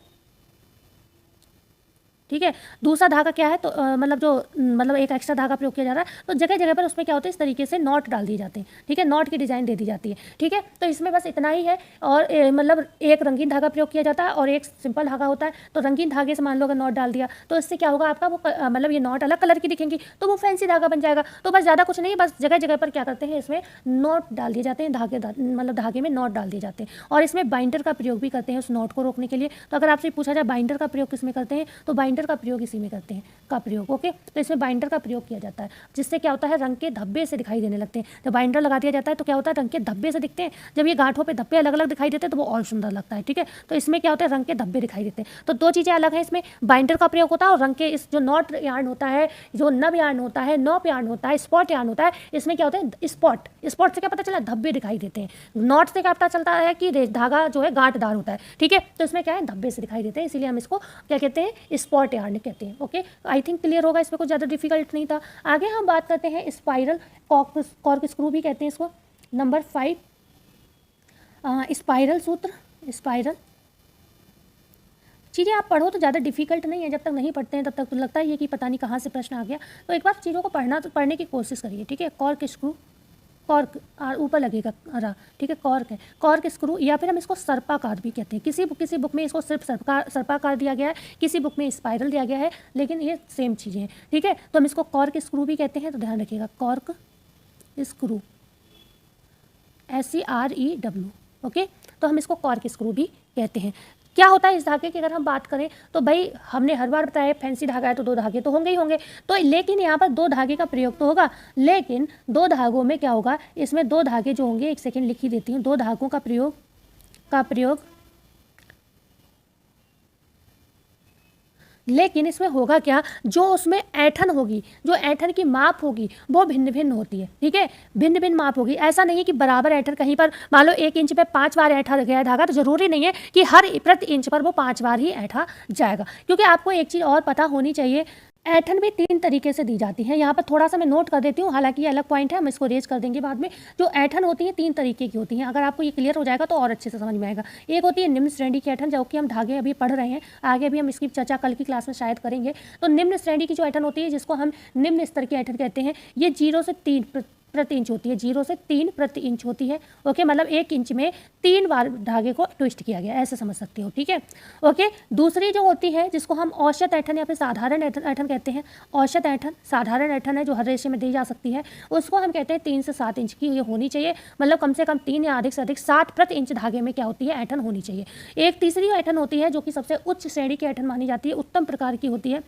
S1: ठीक है। दूसरा धागा क्या है, तो मतलब एक एक्स्ट्रा धागा प्रयोग किया जा रहा है। तो जगह जगह पर उसमें क्या होता है, इस तरीके से नॉट डाल दिए जाते हैं, ठीक है। नॉट की डिजाइन दे दी जाती है, ठीक है। तो इसमें बस इतना ही है। और मतलब एक रंगीन धागा प्रयोग किया जाता है और एक सिंपल धागा होता है। तो रंगीन धागे से मान लो अगर नॉट डाल दिया तो इससे क्या होगा आपका, वो मतलब ये नॉट अलग कलर की दिखेंगी तो वो फैंसी धागा बन जाएगा। तो बस ज़्यादा कुछ नहीं, बस जगह जगह पर क्या करते हैं, इसमें नॉट डाल दिए जाते हैं, धागे में नॉट डाल दिए जाते हैं। और इसमें बाइंडर का प्रयोग भी करते हैं उस नॉट को रोकने के लिए। तो अगर आपसे पूछा जाए बाइंडर का प्रयोग किस में करते हैं, तो बाइंडर का प्रयोग इसी में करते हैं का प्रयोग, ओके। तो इसमें बाइंडर का प्रयोग किया जाता है, जिससे क्या होता है, रंग के धब्बे से दिखाई देने लगते हैं। जब बाइंडर लगा दिया जाता है तो क्या होता है, रंग के धब्बे से दिखते हैं। जब ये गांठों पे धब्बे अलग अलग दिखाई देते हैं तो वो और सुंदर लगता है, ठीक है। तो इसमें क्या होता है, रंग के धब्बे दिखाई देते हैं। तो 2 चीज़ें अलग हैं, इसमें बाइंडर का प्रयोग होता है और रंग के इस जो नॉट यार्न होता है, जो नब यार्न होता है, नॉप यार्न होता है, स्पॉट यार्न होता है, इसमें क्या होता है, स्पॉट से क्या पता चला, धब्बे दिखाई देते हैं। नॉट से क्या पता चलता है कि धागा जो है गांठदार होता है, ठीक है। तो इसमें क्या है, धब्बे से दिखाई देते हैं, इसीलिए हम इसको क्या कहते हैं, स्पॉट यार्न कहते हैं, ओके। आई थिंक क्लियर होगा, इसमें कुछ ज़्यादा डिफिकल्ट नहीं था। आगे हम बात करते हैं स्पाइरल कॉर्क स्क्रू भी कहते हैं इसको। नंबर 5 स्पाइरल सूत्र। स्पाइरल चीज़ें आप पढ़ो तो ज़्यादा डिफिकल्ट नहीं है, जब तक नहीं पढ़ते हैं तब तक तो लगता ही है कि पता नहीं कहाँ से प्रश्न आ गया। तो एक बार चीज़ों को पढ़ने की कोशिश करिए, ठीक है। कॉर्क स्क्रू, कॉर्क ऊपर लगेगा रहा, ठीक है। कॉर्क है, कॉर्क स्क्रू, या फिर हम इसको सर्पाकार भी कहते हैं। किसी बुक में इसको सिर्फ सर्पाकार दिया गया है, किसी बुक में स्पाइरल दिया गया है, लेकिन ये सेम चीज़ें हैं, ठीक है। तो हम इसको कॉर्क स्क्रू भी कहते हैं, तो ध्यान रखिएगा, कॉर्क स्क्रू, SCREW, ओके। तो हम इसको कॉर्क स्क्रू भी कहते हैं। क्या होता है इस धागे की अगर हम बात करें तो भाई हमने हर बार बताया फैंसी धागा है तो 2 धागे तो होंगे ही होंगे। तो लेकिन यहाँ पर 2 धागे का प्रयोग तो होगा, लेकिन 2 धागों में क्या होगा, इसमें 2 धागे जो होंगे, एक सेकेंड लिख ही देती हूँ, 2 धागों का प्रयोग लेकिन इसमें होगा क्या, जो उसमें ऐंठन होगी, जो ऐंठन की माप होगी वो भिन्न भिन्न होती है, ठीक है। भिन्न भिन्न माप होगी, ऐसा नहीं है कि बराबर ऐंठन, कहीं पर मान लो 1 इंच पे 5 बार ऐंठा गया है धागा, तो जरूरी नहीं है कि हर प्रति इंच पर वो 5 बार ही ऐंठा जाएगा। क्योंकि आपको एक चीज़ और पता होनी चाहिए, ऐंठन भी 3 तरीके से दी जाती है। यहाँ पर थोड़ा सा मैं नोट कर देती हूँ, हालांकि ये अलग पॉइंट है, हम इसको रेज कर देंगे बाद में। जो ऐंठन होती है 3 तरीके की होती हैं, अगर आपको ये क्लियर हो जाएगा तो और अच्छे से समझ में आएगा। एक होती है निम्न श्रेणी की ऐंठन, जो कि हम धागे अभी पढ़ रहे हैं, आगे भी हम इसकी चर्चा कल की क्लास में शायद करेंगे। तो निम्न श्रेणी की जो ऐंठन होती है, जिसको हम निम्न स्तर की ऐंठन कहते हैं, ये 0 से 3 प्रति इंच होती है, 0 से 3 प्रति इंच होती है, ओके। मतलब 1 इंच में 3 बार धागे को ट्विस्ट किया गया, ऐसे समझ सकते हो, ठीक है, ओके। दूसरी जो होती है जिसको हम औसत ऐंठन या फिर साधारण ऐंठन कहते हैं, औसत ऐंठन, साधारण ऐंठन है जो हर रेशे में दी जा सकती है, उसको हम कहते हैं 3 से 7 इंच की ये होनी चाहिए। मतलब कम से कम 3 या अधिक से अधिक 7 प्रति इंच धागे में क्या होती है, ऐंठन होनी चाहिए। एक तीसरी ऐंठन होती है जो कि सबसे उच्च श्रेणी की ऐंठन मानी जाती है, उत्तम प्रकार की होती है,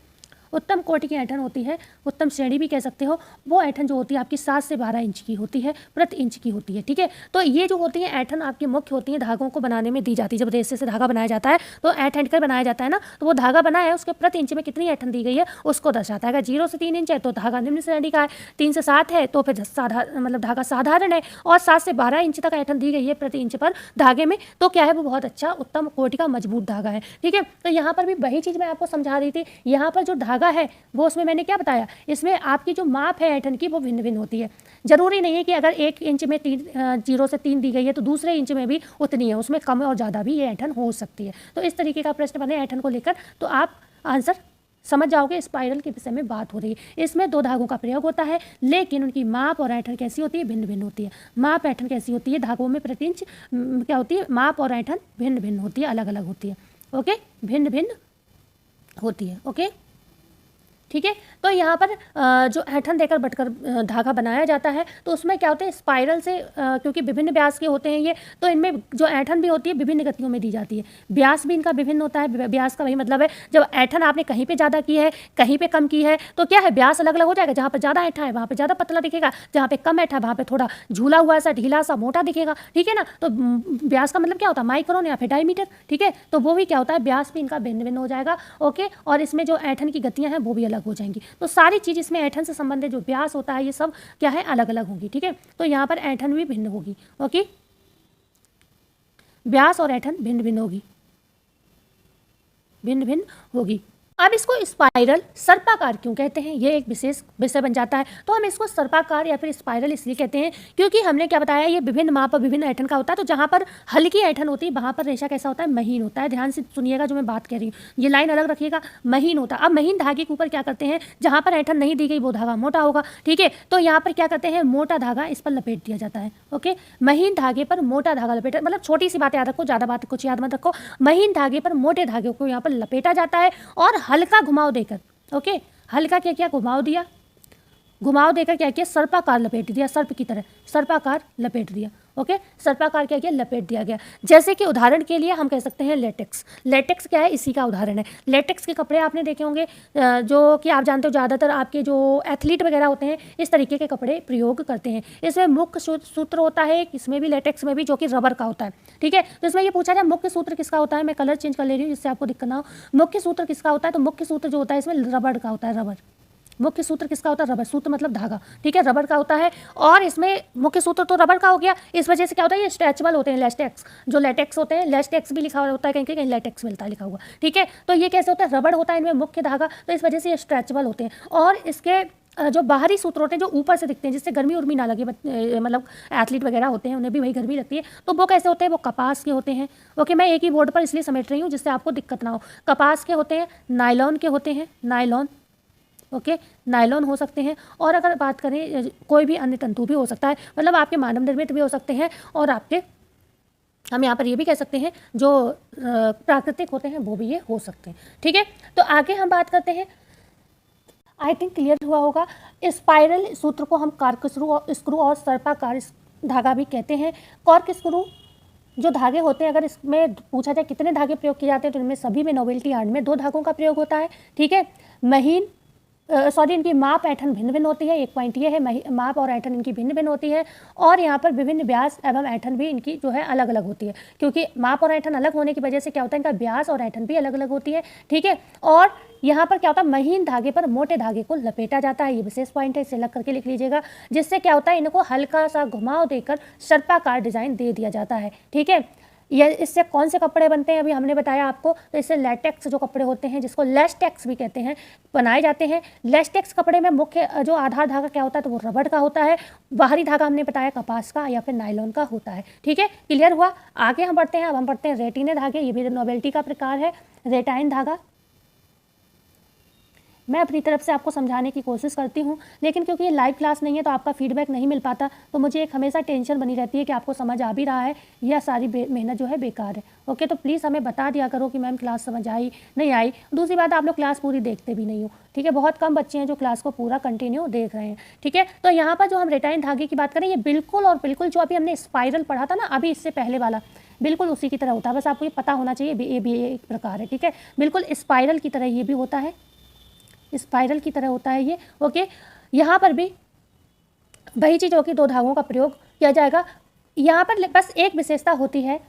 S1: उत्तम कोटि की ऐंठन होती है, उत्तम श्रेणी भी कह सकते हो। वो ऐंठन जो होती है आपकी 7 से 12 इंच की होती है, प्रति इंच की होती है, ठीक है। तो ये जो होती है ऐंठन आपकी मुख्य होती है, धागों को बनाने में दी जाती है। जब रेशे से धागा बनाया जाता है तो ऐंठ कर बनाया जाता है ना, तो वो धागा बना है उसके प्रति इंच में कितनी ऐंठन दी गई है उसको दर्शाता है। अगर 0 से 3 इंच है तो धागा निम्न श्रेणी का है, 3 से 7 है तो फिर मतलब धागा साधारण है, और 7 से 12 इंच तक ऐंठन दी गई है प्रति इंच पर धागे में, तो क्या है, वो बहुत अच्छा उत्तम कोटि का मजबूत धागा है, ठीक है। तो यहाँ पर भी वही चीज़ मैं आपको समझा रही थी। यहाँ पर जो धागा है वो में मैंने क्या बताया, इसमें आपकी जो माप है ऐंठन की वो भिन्न भिन्न होती है। जरूरी नहीं है कि अगर 1 इंच में 0 से 3 दी गई है तो दूसरे इंच में भी उतनी है, उसमें कम और ज़्यादा भी ये ऐंठन हो सकती है। तो इस तरीके का प्रश्न बने ऐंठन को लेकर तो आप आंसर समझ जाओगे। स्पाइरल के विषय में बात हो रही है, इसमें 2 धागों का प्रयोग होता है, लेकिन उनकी माप और ऐंठन कैसी होती है, भिन्न भिन्न होती है। माप ऐंठन कैसी होती है, धागों में प्रति इंच क्या होती है, माप और ऐंठन भिन्न भिन्न होती है, अलग अलग होती है, ओके, भिन्न भिन्न होती है, ओके। ठीक है। तो यहाँ पर जो ऐंठन देकर बटकर धागा बनाया जाता है, तो उसमें क्या होता है, स्पाइरल से क्योंकि विभिन्न व्यास के होते हैं ये, तो इनमें जो ऐंठन भी होती है विभिन्न गतियों में दी जाती है। व्यास भी इनका विभिन्न होता है। व्यास का वही मतलब है, जब ऐंठन आपने कहीं पे ज़्यादा की है, कहीं पे कम की है, तो क्या है, व्यास अलग अलग हो जाएगा। जहाँ पर ज़्यादा ऐंठा है वहाँ पर ज़्यादा पतला दिखेगा, जहाँ पे कम ऐंठा है वहाँ पर थोड़ा झूला हुआ सा, ढीला सा, मोटा दिखेगा। ठीक है ना। तो व्यास का मतलब क्या होता है, माइक्रोन या फिर डायमीटर। ठीक है। तो वो भी क्या होता है, व्यास भी इनका भिन्न भिन्न हो जाएगा। ओके। और इसमें जो ऐंठन की गतियाँ हैं वो भी अलग हो जाएंगी। तो सारी चीज़ इसमें ऐंठन से संबंधित जो व्यास होता है ये सब क्या है, अलग अलग होगी। ठीक है। तो यहाँ पर ऐंठन भी भिन्न होगी। ओके। व्यास और ऐंठन भिन्न भिन्न होगी, भिन्न भिन्न होगी। अब इसको स्पाइरल सर्पाकार क्यों कहते हैं, ये एक विशेष विषय बन जाता है। तो हम इसको सर्पाकार या फिर स्पाइरल इसलिए कहते हैं क्योंकि हमने क्या बताया, ये विभिन्न माप और विभिन्न ऐंठन का होता है। तो जहाँ पर हल्की ऐंठन होती है वहाँ पर रेशा कैसा होता है, महीन होता है। ध्यान से सुनिएगा जो मैं बात कह रही हूँ, ये लाइन अलग रखिएगा, महीन होता है। अब महीन धागे के ऊपर क्या करते हैं, जहाँ पर ऐंठन नहीं दी गई वो धागा मोटा होगा। ठीक है। तो यहाँ पर क्या करते हैं, मोटा धागा इस पर लपेट दिया जाता है। ओके। महीन धागे पर मोटा धागा लपेटा, मतलब छोटी सी बात याद रखो, ज़्यादा बात कुछ याद मत रखो। महीन धागे पर मोटे धागे को यहाँ पर लपेटा जाता है और हल्का घुमाव देकर, ओके, हल्का क्या किया, घुमाव दिया, घुमाव देकर क्या किया, सर्पाकार लपेट दिया, सर्प की तरह सर्पाकार लपेट दिया। ओके। सर्पाकार क्या किया, लपेट दिया गया। जैसे कि उदाहरण के लिए हम कह सकते हैं लेटेक्स। लेटेक्स क्या है, इसी का उदाहरण है। लेटेक्स के कपड़े आपने देखे होंगे, जो कि आप जानते हो ज़्यादातर आपके जो एथलीट वगैरह होते हैं इस तरीके के कपड़े प्रयोग करते हैं। इसमें मुख्य सूत्र होता है, इसमें भी लेटेक्स में भी, जो कि रबर का होता है। ठीक है। तो इसमें ये पूछा जाए मुख्य सूत्र किसका होता है, मैं कलर चेंज कर ले रही हूँ जिससे आपको दिक्कत ना हो। मुख्य सूत्र किसका होता है, तो मुख्य सूत्र जो होता है इसमें रबर का होता है। रबर मुख्य सूत्र किसका होता है, रबर। सूत्र मतलब धागा। ठीक है। रबर का होता है और इसमें मुख्य सूत्र तो रबर का हो गया। इस वजह से क्या होता है, ये स्ट्रेचेबल होते हैं। लेटेक्स, जो लेटेक्स होते हैं, लेटेक्स भी लिखा होता है, कहीं कहीं लेटेक्स मिलता है लिखा हुआ। ठीक है। तो ये कैसे होता है, रबर होता है इनमें मुख्य धागा, तो इस वजह से ये स्ट्रेचेबल होते हैं। और इसके जो बाहरी सूत्र होते हैं जो ऊपर से दिखते हैं, जिससे गर्मी उर्मी ना लगे, मतलब एथलीट वगैरह होते हैं उन्हें भी वही गर्मी लगती है, तो वो कैसे होते हैं, वो कपास के होते हैं। ओके। मैं एक ही बोर्ड पर इसलिए समेट रही हूँ जिससे आपको दिक्कत ना हो। कपास के होते हैं, नायलॉन के होते हैं, नायलॉन। ओके। नायलॉन हो सकते हैं। और अगर बात करें कोई भी अन्य तंतु भी हो सकता है, मतलब आपके मानव निर्मित भी हो सकते हैं और आपके, हम यहाँ पर ये भी कह सकते हैं जो प्राकृतिक होते हैं वो भी ये हो सकते हैं। ठीक है। तो आगे हम बात करते हैं, आई थिंक क्लियर हुआ होगा। स्पाइरल सूत्र को हम कॉर्क स्क्रू और सर्पाकार धागा भी कहते हैं। कॉर्क स्क्रू जो धागे होते हैं, अगर इसमें पूछा जाए कितने धागे प्रयोग किए जाते हैं, तो इनमें सभी में नोवेल्टी यार्न में 2 धागों का प्रयोग होता है। ठीक है। महीन इनकी माप ऐंठन भिन्न भिन्न होती है। एक पॉइंट ये है, माप और ऐंठन इनकी भिन्न भिन्न होती है। और यहाँ पर विभिन्न व्यास एवं ऐंठन भी इनकी जो है अलग अलग होती है, क्योंकि माप और ऐंठन अलग होने की वजह से क्या होता है, इनका व्यास और ऐंठन भी अलग अलग होती है। ठीक है। और यहाँ पर क्या होता है, महीन धागे पर मोटे धागे को लपेटा जाता है। ये विशेष पॉइंट है, इसे अलग करके लिख लीजिएगा। जिससे क्या होता है, इनको हल्का सा घुमाव देकर सर्पाकार डिजाइन दे दिया जाता है। ठीक है। ये इससे कौन से कपड़े बनते हैं अभी हमने बताया आपको, तो इससे लेटेक्स जो कपड़े होते हैं, जिसको लेस्टेक्स भी कहते हैं, बनाए जाते हैं। लेस्टेक्स कपड़े में मुख्य जो आधार धागा क्या होता है, तो वो रबड़ का होता है। बाहरी धागा हमने बताया कपास का या फिर नायलॉन का होता है। ठीक है। क्लियर हुआ। आगे हम बढ़ते हैं। अब हम पढ़ते हैं रेटिने धागे। ये भी नोवेल्टी का प्रकार है, रेटाइन धागा। मैं अपनी तरफ से आपको समझाने की कोशिश करती हूँ, लेकिन क्योंकि ये लाइव क्लास नहीं है तो आपका फीडबैक नहीं मिल पाता, तो मुझे एक हमेशा टेंशन बनी रहती है कि आपको समझ आ भी रहा है या सारी मेहनत जो है बेकार है। ओके। तो प्लीज़ हमें बता दिया करो कि मैम क्लास समझ आई नहीं आई। दूसरी बात, आप लोग क्लास पूरी देखते भी नहीं हो। ठीक है। बहुत कम बच्चे हैं जो क्लास को पूरा कंटिन्यू देख रहे हैं। ठीक है। तो यहाँ पर जो हम रेटाइन धागे की बात करें, ये बिल्कुल और बिल्कुल जो अभी हमने स्पाइरल पढ़ा था ना, अभी इससे पहले वाला, बिल्कुल उसी की तरह होता है। बस आपको ये पता होना चाहिए, ये भी एक प्रकार है। ठीक है। बिल्कुल स्पाइरल की तरह ये भी होता है, स्पाइरल की तरह होता है ये। ओके। यहाँ पर भी वही चीज़ होगी, 2 धागों का प्रयोग किया जाएगा। यहाँ पर बस एक विशेषता होती है,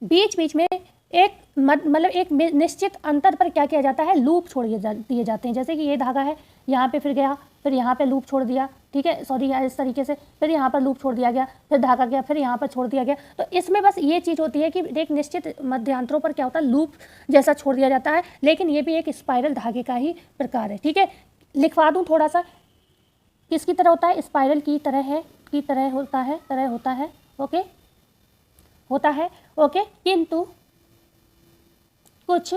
S1: बीच बीच में एक मतलब एक निश्चित अंतर पर क्या किया जाता है, लूप छोड़ दिए जाते हैं। जैसे कि ये धागा है, यहाँ पे फिर गया, फिर यहाँ पे लूप छोड़ दिया। ठीक है। सॉरी, इस तरीके से, फिर यहाँ पर लूप छोड़ दिया गया, फिर धागा गया, फिर यहाँ पर छोड़ दिया गया। तो इसमें बस ये चीज़ होती है कि एक निश्चित मध्यांतरों पर क्या होता है, लूप जैसा छोड़ दिया जाता है। लेकिन ये भी एक स्पाइरल धागे का ही प्रकार है। ठीक है। लिखवा दूँ थोड़ा सा, किसकी तरह होता है, स्पाइरल की तरह है, की तरह होता है। ओके, होता है। ओके। किंतु कुछ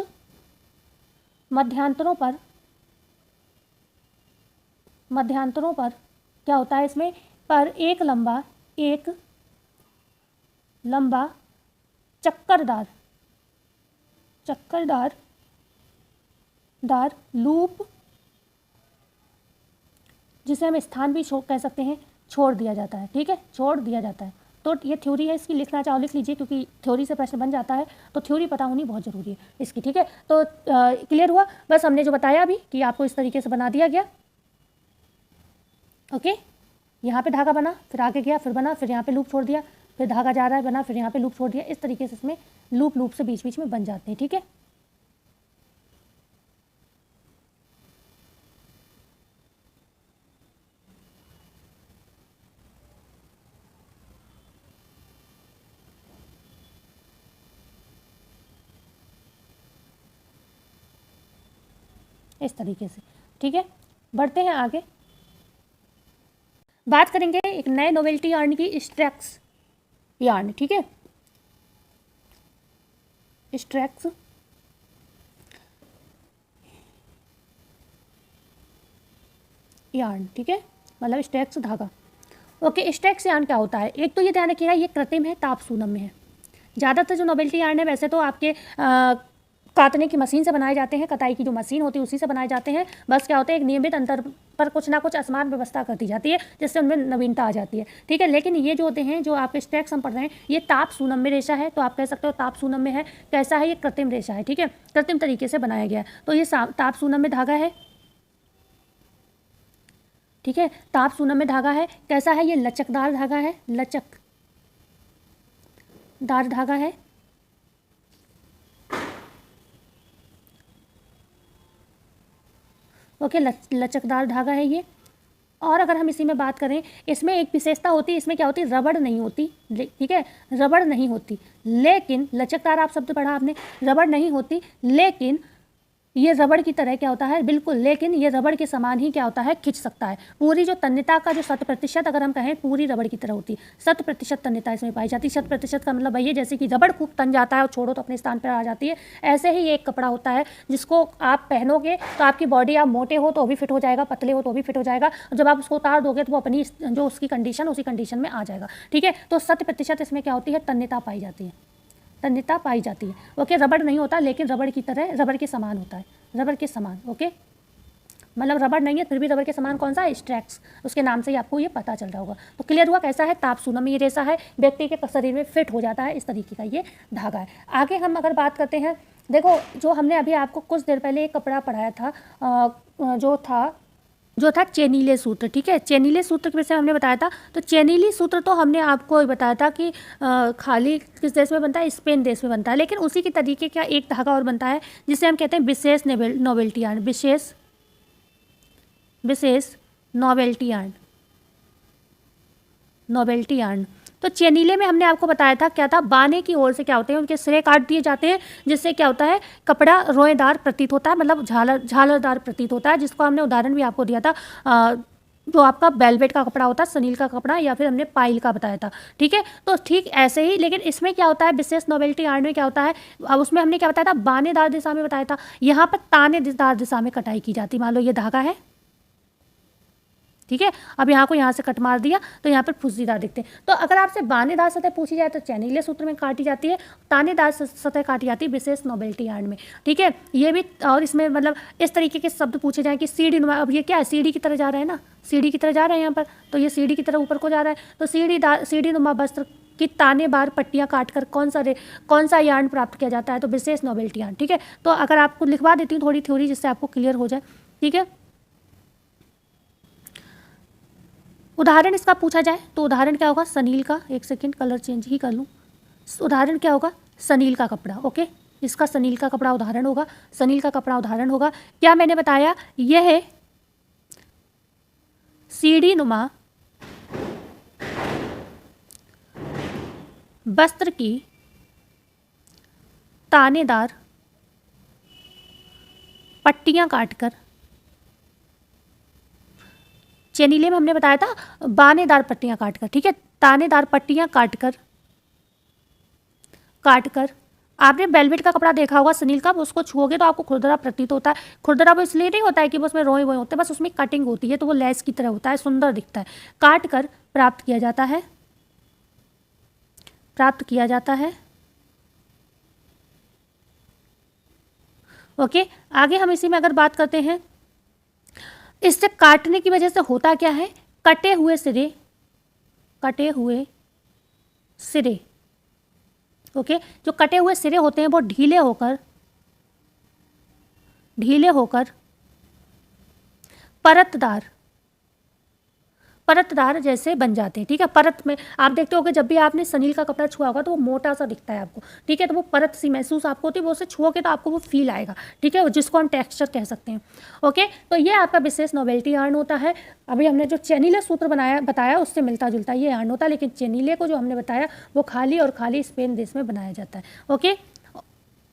S1: मध्यांतरों पर क्या होता है, इसमें पर एक लंबा चक्करदार लूप जिसे हम स्थान भी कह सकते हैं, छोड़ दिया जाता है। ठीक है, छोड़ दिया जाता है। तो ये थ्योरी है इसकी, लिखना चाहो लिख लीजिए, क्योंकि थ्योरी से प्रश्न बन जाता है, तो थ्योरी पता होनी बहुत ज़रूरी है इसकी। ठीक है, तो क्लियर हुआ। बस हमने जो बताया अभी कि आपको इस तरीके से बना दिया गया। ओके, यहाँ पे धागा बना, फिर आगे गया, फिर बना, फिर यहाँ पे लूप छोड़ दिया, फिर धागा जा रहा है, बना, फिर यहाँ पे लूप छोड़ दिया। इस तरीके से इसमें लूप लूप से बीच बीच में बन जाते हैं। ठीक है, इस तरीके से। ठीक है, बढ़ते हैं आगे, बात करेंगे एक नए नोवेल्टी यार्न की, स्ट्रैक्स यार्न। ठीक है, स्ट्रैक्स यार्न। ठीक है, मतलब स्ट्रैक्स धागा। ओके, स्ट्रैक्स यार्न क्या होता है? एक तो ये ध्यान रखिएगा, ये कृत्रिम है, ताप सूनम में है। ज़्यादातर जो नोवेल्टी यार्न है वैसे तो आपके काटने की मशीन से बनाए जाते हैं, कटाई की जो मशीन होती है उसी से बनाए जाते हैं। बस क्या होता है, एक नियमित अंतर पर कुछ ना कुछ असमान व्यवस्था कर दी जाती है, जिससे उनमें नवीनता आ जाती है। ठीक है, लेकिन ये जो होते हैं, जो आपके स्ट्रैक्स हम पढ़ रहे हैं, ये ताप सूनम में रेशा है, तो आप कह सकते हो ताप सूनम में है। कैसा है? ये कृत्रिम रेशा है। ठीक है, कृत्रिम तरीके से बनाया गया है, तो ये ताप सूनम में धागा है। ठीक है, ताप सूनम में धागा है। कैसा है? ये लचकदार धागा है, लचकदार धागा है। ओके, लचकदार धागा है ये। और अगर हम इसी में बात करें, इसमें एक विशेषता होती है, इसमें क्या होती है, रबड़ नहीं होती। ठीक है, रबड़ नहीं होती, लेकिन लचकदार आप शब्द पढ़ा आपने, रबड़ नहीं होती, लेकिन ये रबड़ की तरह क्या होता है, बिल्कुल, लेकिन ये रबड़ के समान ही क्या होता है, खिंच सकता है। पूरी जो तन्यता का जो 100% अगर हम कहें, पूरी रबड़ की तरह होती है। 100% तन्यता इसमें पाई जाती है। 100% का मतलब वही है जैसे कि रबड़ खूब तन जाता है और छोड़ो तो अपने स्थान पर आ जाती है, ऐसे ही ये एक कपड़ा होता है जिसको आप पहनोगे तो आपकी बॉडी, आप मोटे हो तो भी फिट हो जाएगा, पतले हो तो भी फिट हो जाएगा, और जब आप उसको उतार दोगे तो वो अपनी जो उसकी कंडीशन, उसी कंडीशन में आ जाएगा। ठीक है, तो 100% इसमें क्या होती है, तन्यता पाई जाती है, तन्यता पाई जाती है। ओके, रबड़ नहीं होता, लेकिन रबड़ की तरह, रबड़ के समान होता है, रबड़ के समान। ओके, मतलब रबड़ नहीं है फिर भी रबड़ के समान कौन सा है, स्ट्रैक्स, उसके नाम से ही आपको ये पता चल रहा होगा। तो क्लियर हुआ कैसा है, ताप सूनम में ये रेशा है, व्यक्ति के शरीर में फिट हो जाता है, इस तरीके का ये धागा है। आगे हम अगर बात करते हैं, देखो जो हमने अभी आपको कुछ देर पहले एक कपड़ा पढ़ाया था, जो था चेनीले सूत्र। ठीक है, चेनीले सूत्र के विषय हमने बताया था। तो चेनीली सूत्र तो हमने आपको बताया था कि खाली किस देश में बनता है, स्पेन देश में बनता है, लेकिन उसी के तरीके का एक धागा और बनता है जिसे हम कहते हैं विशेष नोवेल्टी यार्न, विशेष नोवेल्टी यार्न। तो चेनीले में हमने आपको बताया था क्या था, बाने की ओर से क्या होते हैं, उनके सिरे काट दिए जाते हैं, जिससे क्या होता है, कपड़ा रोएदार प्रतीत होता है, मतलब झालरदार प्रतीत होता है, जिसको हमने उदाहरण भी आपको दिया था, जो आपका वेलवेट का कपड़ा होता है, सनील का कपड़ा, या फिर हमने पाइल का बताया था। ठीक है, तो ठीक ऐसे ही, लेकिन इसमें क्या होता है, विशेष नोवेल्टी यार्न में क्या होता है, अब उसमें हमने क्या बताया था, बानेदार दिशा में बताया था, यहाँ पर तानेदार दिशा में कटाई की जाती। मान लो ये धागा है, ठीक है, अब यहाँ को यहाँ से कट मार दिया तो यहाँ पर फुस्सीदार दिखते हैं। तो अगर आपसे बानेदार सतह पूछी जाए तो चैनीले सूत्र में काटी जाती है, तानेदार सतह काटी जाती है विशेष नोवेल्टी यार्न में। ठीक है, ये भी, और इसमें मतलब इस तरीके के शब्द पूछे जाएँ कि सीढ़ी नुमा, अब ये क्या है, सीढ़ी की तरह जा रहा है ना, सीढ़ी की तरह जा रहा है यहाँ पर, तो ये सीढ़ी की तरह ऊपर को जा रहा है, तो सीढ़ी नुमा वस्त्र की तानेबार पट्टियाँ काटकर कौन सा यार्न प्राप्त किया जाता है, तो विशेष नोवेल्टी यार्न। ठीक है, तो अगर आपको लिखवा देती हूँ थोड़ी थ्योरी जिससे आपको क्लियर हो जाए। ठीक है, उदाहरण इसका पूछा जाए तो उदाहरण क्या होगा, सनील का, एक सेकेंड कलर चेंज ही कर लूँ, उदाहरण क्या होगा, सनील का कपड़ा। ओके, इसका सनील का कपड़ा उदाहरण होगा, सनील का कपड़ा उदाहरण होगा। क्या मैंने बताया, यह है सीढ़ी नुमा वस्त्र की तानेदार पट्टियां काटकर, चेनीले में हमने बताया था बानेदार पट्टियां काटकर। ठीक है, तानेदार पट्टियां काटकर आपने वेलवेट का कपड़ा देखा होगा सनील का, उसको छुओगे तो आपको खुरदरा प्रतीत होता है। खुरदरा वो इसलिए नहीं होता है कि उसमें रोए वोए होते हैं, बस उसमें कटिंग होती है तो वो लेस की तरह होता है, सुंदर दिखता है। काट कर प्राप्त किया जाता है। ओके, आगे हम इसी में अगर बात करते हैं इससे काटने की वजह से होता क्या है, कटे हुए सिरे, ओके, जो कटे हुए सिरे होते हैं वो ढीले होकर परतदार जैसे बन जाते हैं, ठीक है। परत में आप देखते होगे जब भी आपने सनील का कपड़ा छुआ होगा तो वो मोटा सा दिखता है आपको, ठीक है, तो वो परत सी महसूस आपको होती है, वो उसे छुओगे तो आपको वो फील आएगा, ठीक है, जिसको हम टेक्सचर कह सकते हैं। ओके, तो ये आपका विशेष नोवेल्टी यार्न होता है। अभी हमने जो चेनीले सूत्र बताया उससे मिलता जुलता ये यार्न होता है, लेकिन चेनीले को जो हमने बताया वो खाली स्पेन देश में बनाया जाता है। ओके,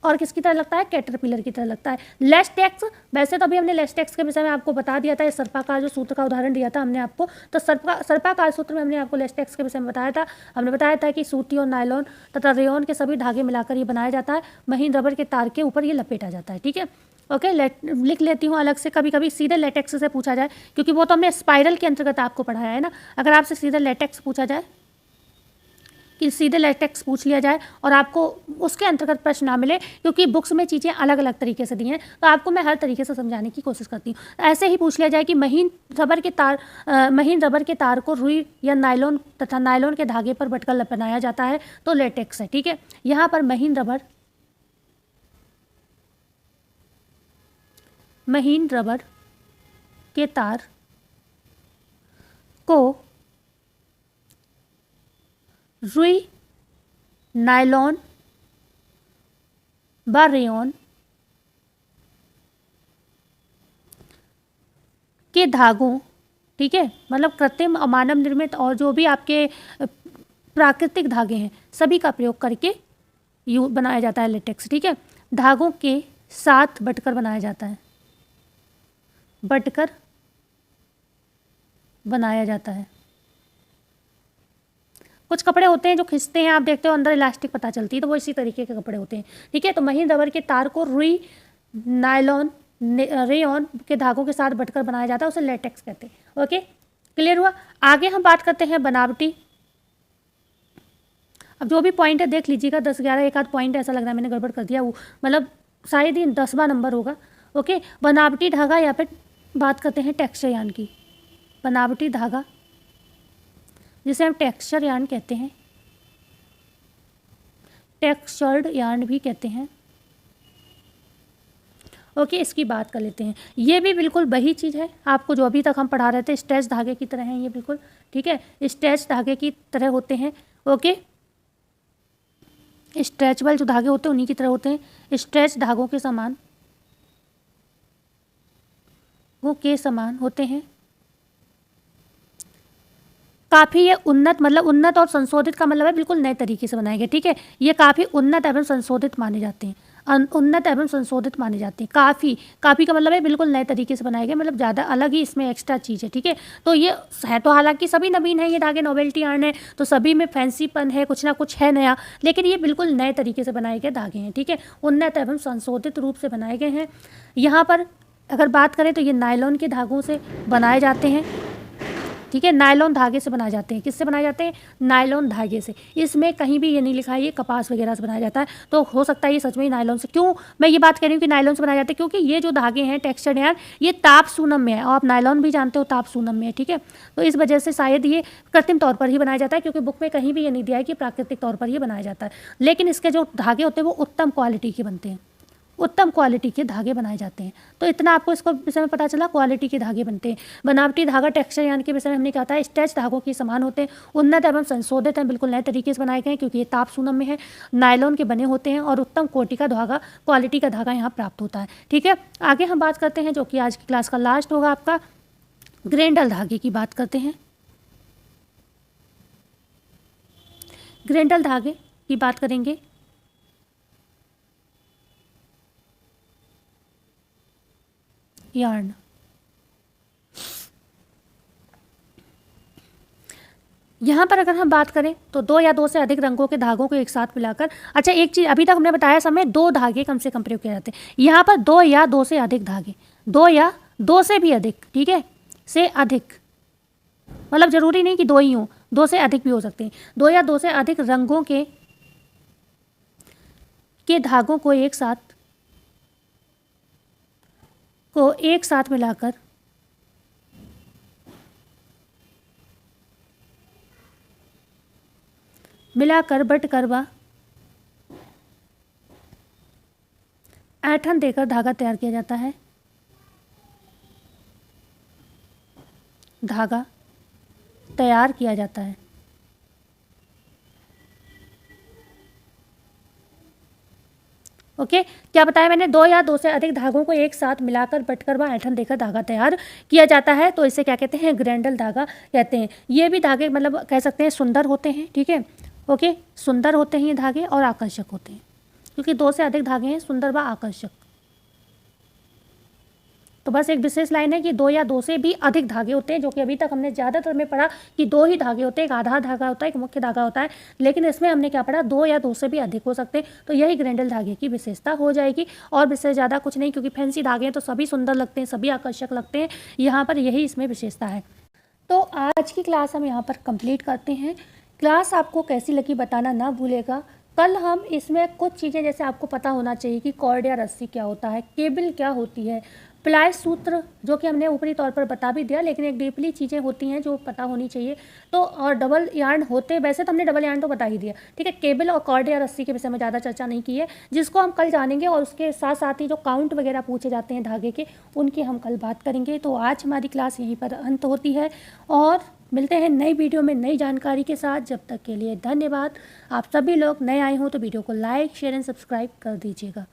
S1: और किसकी तरह लगता है, कैटरपिलर की तरह लगता है। लेस्टेक्स, वैसे तो अभी हमने लेस्टेक्स के विषय में आपको बता दिया था, ये सर्पाकार जो सूत्र का उदाहरण दिया था हमने आपको, तो सर्पाकार सूत्र में हमने आपको लेस्टेक्स के विषय में बताया था। हमने बताया था कि सूती और नायलॉन तथा रेयॉन के सभी धागे मिलाकर ये बनाया जाता है, महीन रबर के तार के ऊपर ये लपेटा जाता है, ठीक है। ओके, लिख लेती हूँ अलग से, कभी कभी सीधे लेटेक्स से पूछा जाए, क्योंकि वो तो हमने स्पाइरल के अंतर्गत आपको पढ़ाया है ना। अगर आपसे सीधे लेटेक्स पूछा जाए, कि सीधे लेटेक्स पूछ लिया जाए और आपको उसके अंतर्गत प्रश्न ना मिले, क्योंकि बुक्स में चीज़ें अलग अलग तरीके से दी हैं, तो आपको मैं हर तरीके से समझाने की कोशिश करती हूँ। ऐसे ही पूछ लिया जाए कि महीन रबर के तार को रुई या नायलॉन तथा नायलॉन के धागे पर बटकर बनाया जाता है, तो लेटेक्स है, ठीक है। यहाँ पर महीन रबर के तार को रुई, नायलॉन व रेयॉन के धागों, ठीक है, मतलब कृत्रिम और मानव निर्मित और जो भी आपके प्राकृतिक धागे हैं सभी का प्रयोग करके बनाया जाता है लेटेक्स, ठीक है। धागों के साथ बटकर बनाया जाता है, कुछ कपड़े होते हैं जो खिंचते हैं, आप देखते हो अंदर इलास्टिक पता चलती है, तो वो इसी तरीके के कपड़े होते हैं, ठीक है। तो महीन रबर के तार को रुई, नायलॉन, रेयॉन के धागों के साथ बटकर बनाया जाता है, उसे लेटेक्स कहते हैं। ओके, क्लियर हुआ। आगे हम बात करते हैं बनावटी। अब जो भी पॉइंट है देख लीजिएगा, 10-11 एक आध पॉइंट ऐसा लग रहा है मैंने गड़बड़ कर दिया, वो मतलब शायद ही 10वां नंबर होगा। ओके, बनावटी धागा, या फिर बात करते हैं टेक्सचर यार्न की। बनावटी धागा जिसे हम टेक्सचर यार्न कहते हैं, टेक्सचर्ड यार्न भी कहते हैं। ओके, इसकी बात कर लेते हैं। ये भी बिल्कुल वही चीज़ है आपको जो अभी तक हम पढ़ा रहे थे, स्ट्रेच धागे की तरह हैं ये बिल्कुल, ठीक है, स्ट्रेच धागे की तरह होते हैं। ओके, स्ट्रेचबल जो धागे होते हैं उन्हीं की तरह होते हैं, स्ट्रेच धागों के समान होते हैं। काफ़ी ये उन्नत और संशोधित का मतलब है बिल्कुल नए तरीके से बनाए गए, ठीक है। ये काफ़ी उन्नत एवं संशोधित माने जाते हैं, काफ़ी का मतलब है बिल्कुल नए तरीके से बनाए गए, मतलब ज़्यादा अलग ही इसमें एक्स्ट्रा चीज़ है, ठीक है। तो ये है तो हालांकि सभी नवीन है, ये धागे नोवेल्टी यार्न है, तो सभी में फैंसीपन है, कुछ ना कुछ है नया, लेकिन ये बिल्कुल नए तरीके से बनाए गए धागे हैं, ठीक है, उन्नत एवं संशोधित रूप से बनाए गए हैं। यहाँ पर अगर बात करें तो ये नायलॉन के धागों से बनाए जाते हैं, ठीक है, नायलॉन धागे से बनाए जाते हैं। किससे बनाए जाते हैं, नायलॉन धागे से। इसमें कहीं भी ये नहीं लिखा है ये कपास वगैरह से बनाया जाता है, तो हो सकता है ये सच में ही नायलॉन से। क्यों मैं ये बात कह रही हूँ कि नायलॉन से बनाए जाते हैं, क्योंकि ये जो धागे हैं टेक्सचर यार्न, ये ताप सूनम में है, और आप नायलॉन भी जानते हो ताप सूनम में है, ठीक है। तो इस वजह से शायद ये कृत्रिम तौर पर ही बनाया जाता है, क्योंकि बुक में कहीं भी ये नहीं दिया है कि प्राकृतिक तौर पर ये बनाया जाता है। लेकिन इसके जो धागे होते हैं वो उत्तम क्वालिटी के बनते हैं, उत्तम क्वालिटी के धागे बनाए जाते हैं। तो इतना आपको इसको विषय में पता चला, क्वालिटी के धागे बनते हैं। बनावटी धागा टेक्सचर यार्न के विषय में हमने कहा था स्ट्रेच धागों के समान होते हैं, उन्नत एवं संशोधित हैं, बिल्कुल नए तरीके से बनाए गए हैं, क्योंकि ये ताप सूनम में है, नायलॉन के बने होते हैं, और उत्तम कोटि का धागा, क्वालिटी का धागा यहाँ प्राप्त होता है, ठीक है। आगे हम बात करते हैं जो कि आज की क्लास का लास्ट होगा आपका, ग्रेंडल धागे की बात करते हैं। ग्रेंडल धागे की बात करेंगे। यार्न, यहाँ पर अगर हम बात करें तो 2 या 2 से अधिक रंगों के धागों को एक साथ मिलाकर, अच्छा एक चीज़ अभी तक हमने बताया समय 2 धागे कम से कम प्रयोग किए जाते हैं, यहाँ पर 2 या 2 से अधिक धागे, 2 या 2 से भी अधिक, ठीक है, से अधिक, मतलब जरूरी नहीं कि 2 ही हों, 2 से अधिक भी हो सकते हैं। 2 या 2 से अधिक रंगों के धागों को एक साथ, मिलाकर, 2 मिलाकर बट करवा ऐंठन देकर धागा तैयार किया जाता है। धागा तैयार किया जाता है। ओके, क्या बताया मैंने? दो या दो से अधिक धागों को एक साथ मिलाकर बटकर व ऐंठन देकर धागा तैयार किया जाता है, तो इसे क्या कहते हैं? ग्रैंडल धागा कहते हैं। ये भी धागे मतलब कह सकते हैं सुंदर होते हैं, ठीक है। ओके, सुंदर होते हैं ये धागे और आकर्षक होते हैं, क्योंकि दो से अधिक धागे हैं, सुंदर व आकर्षक। तो बस एक विशेष लाइन है कि दो या दो से भी अधिक धागे होते हैं, जो कि अभी तक हमने ज़्यादातर में पढ़ा कि दो ही धागे होते हैं, एक आधार धागा होता है, एक मुख्य धागा होता है, लेकिन इसमें हमने क्या पढ़ा? दो या दो से भी अधिक हो सकते हैं। तो यही ग्रैंडल धागे की विशेषता हो जाएगी, और विशेष ज़्यादा कुछ नहीं, क्योंकि फैंसी धागे हैं तो सभी सुंदर लगते हैं, सभी आकर्षक लगते हैं, यहाँ पर यही इसमें विशेषता है। तो आज की क्लास हम यहाँ पर कंप्लीट करते हैं। क्लास आपको कैसी लगी बताना ना भूलेगा। कल हम इसमें कुछ चीज़ें जैसे आपको पता होना चाहिए कि कॉर्ड या रस्सी क्या होता है, केबल क्या होती है, प्लाई सूत्र जो कि हमने ऊपरी तौर पर बता भी दिया, लेकिन एक डीपली चीज़ें होती हैं जो पता होनी चाहिए। तो और डबल यार्न होते, वैसे तो हमने डबल यार्न तो बता ही दिया, ठीक है। केबल और कॉर्ड या रस्सी के विषय में ज़्यादा चर्चा नहीं की है, जिसको हम कल जानेंगे, और उसके साथ साथ ही जो काउंट वगैरह पूछे जाते हैं धागे के, उनकी हम कल बात करेंगे। तो आज हमारी क्लास यहीं पर अंत होती है, और मिलते हैं नई वीडियो में नई जानकारी के साथ। जब तक के लिए धन्यवाद। आप सभी लोग नए आए हों तो वीडियो को लाइक, शेयर एंड सब्सक्राइब कर दीजिएगा।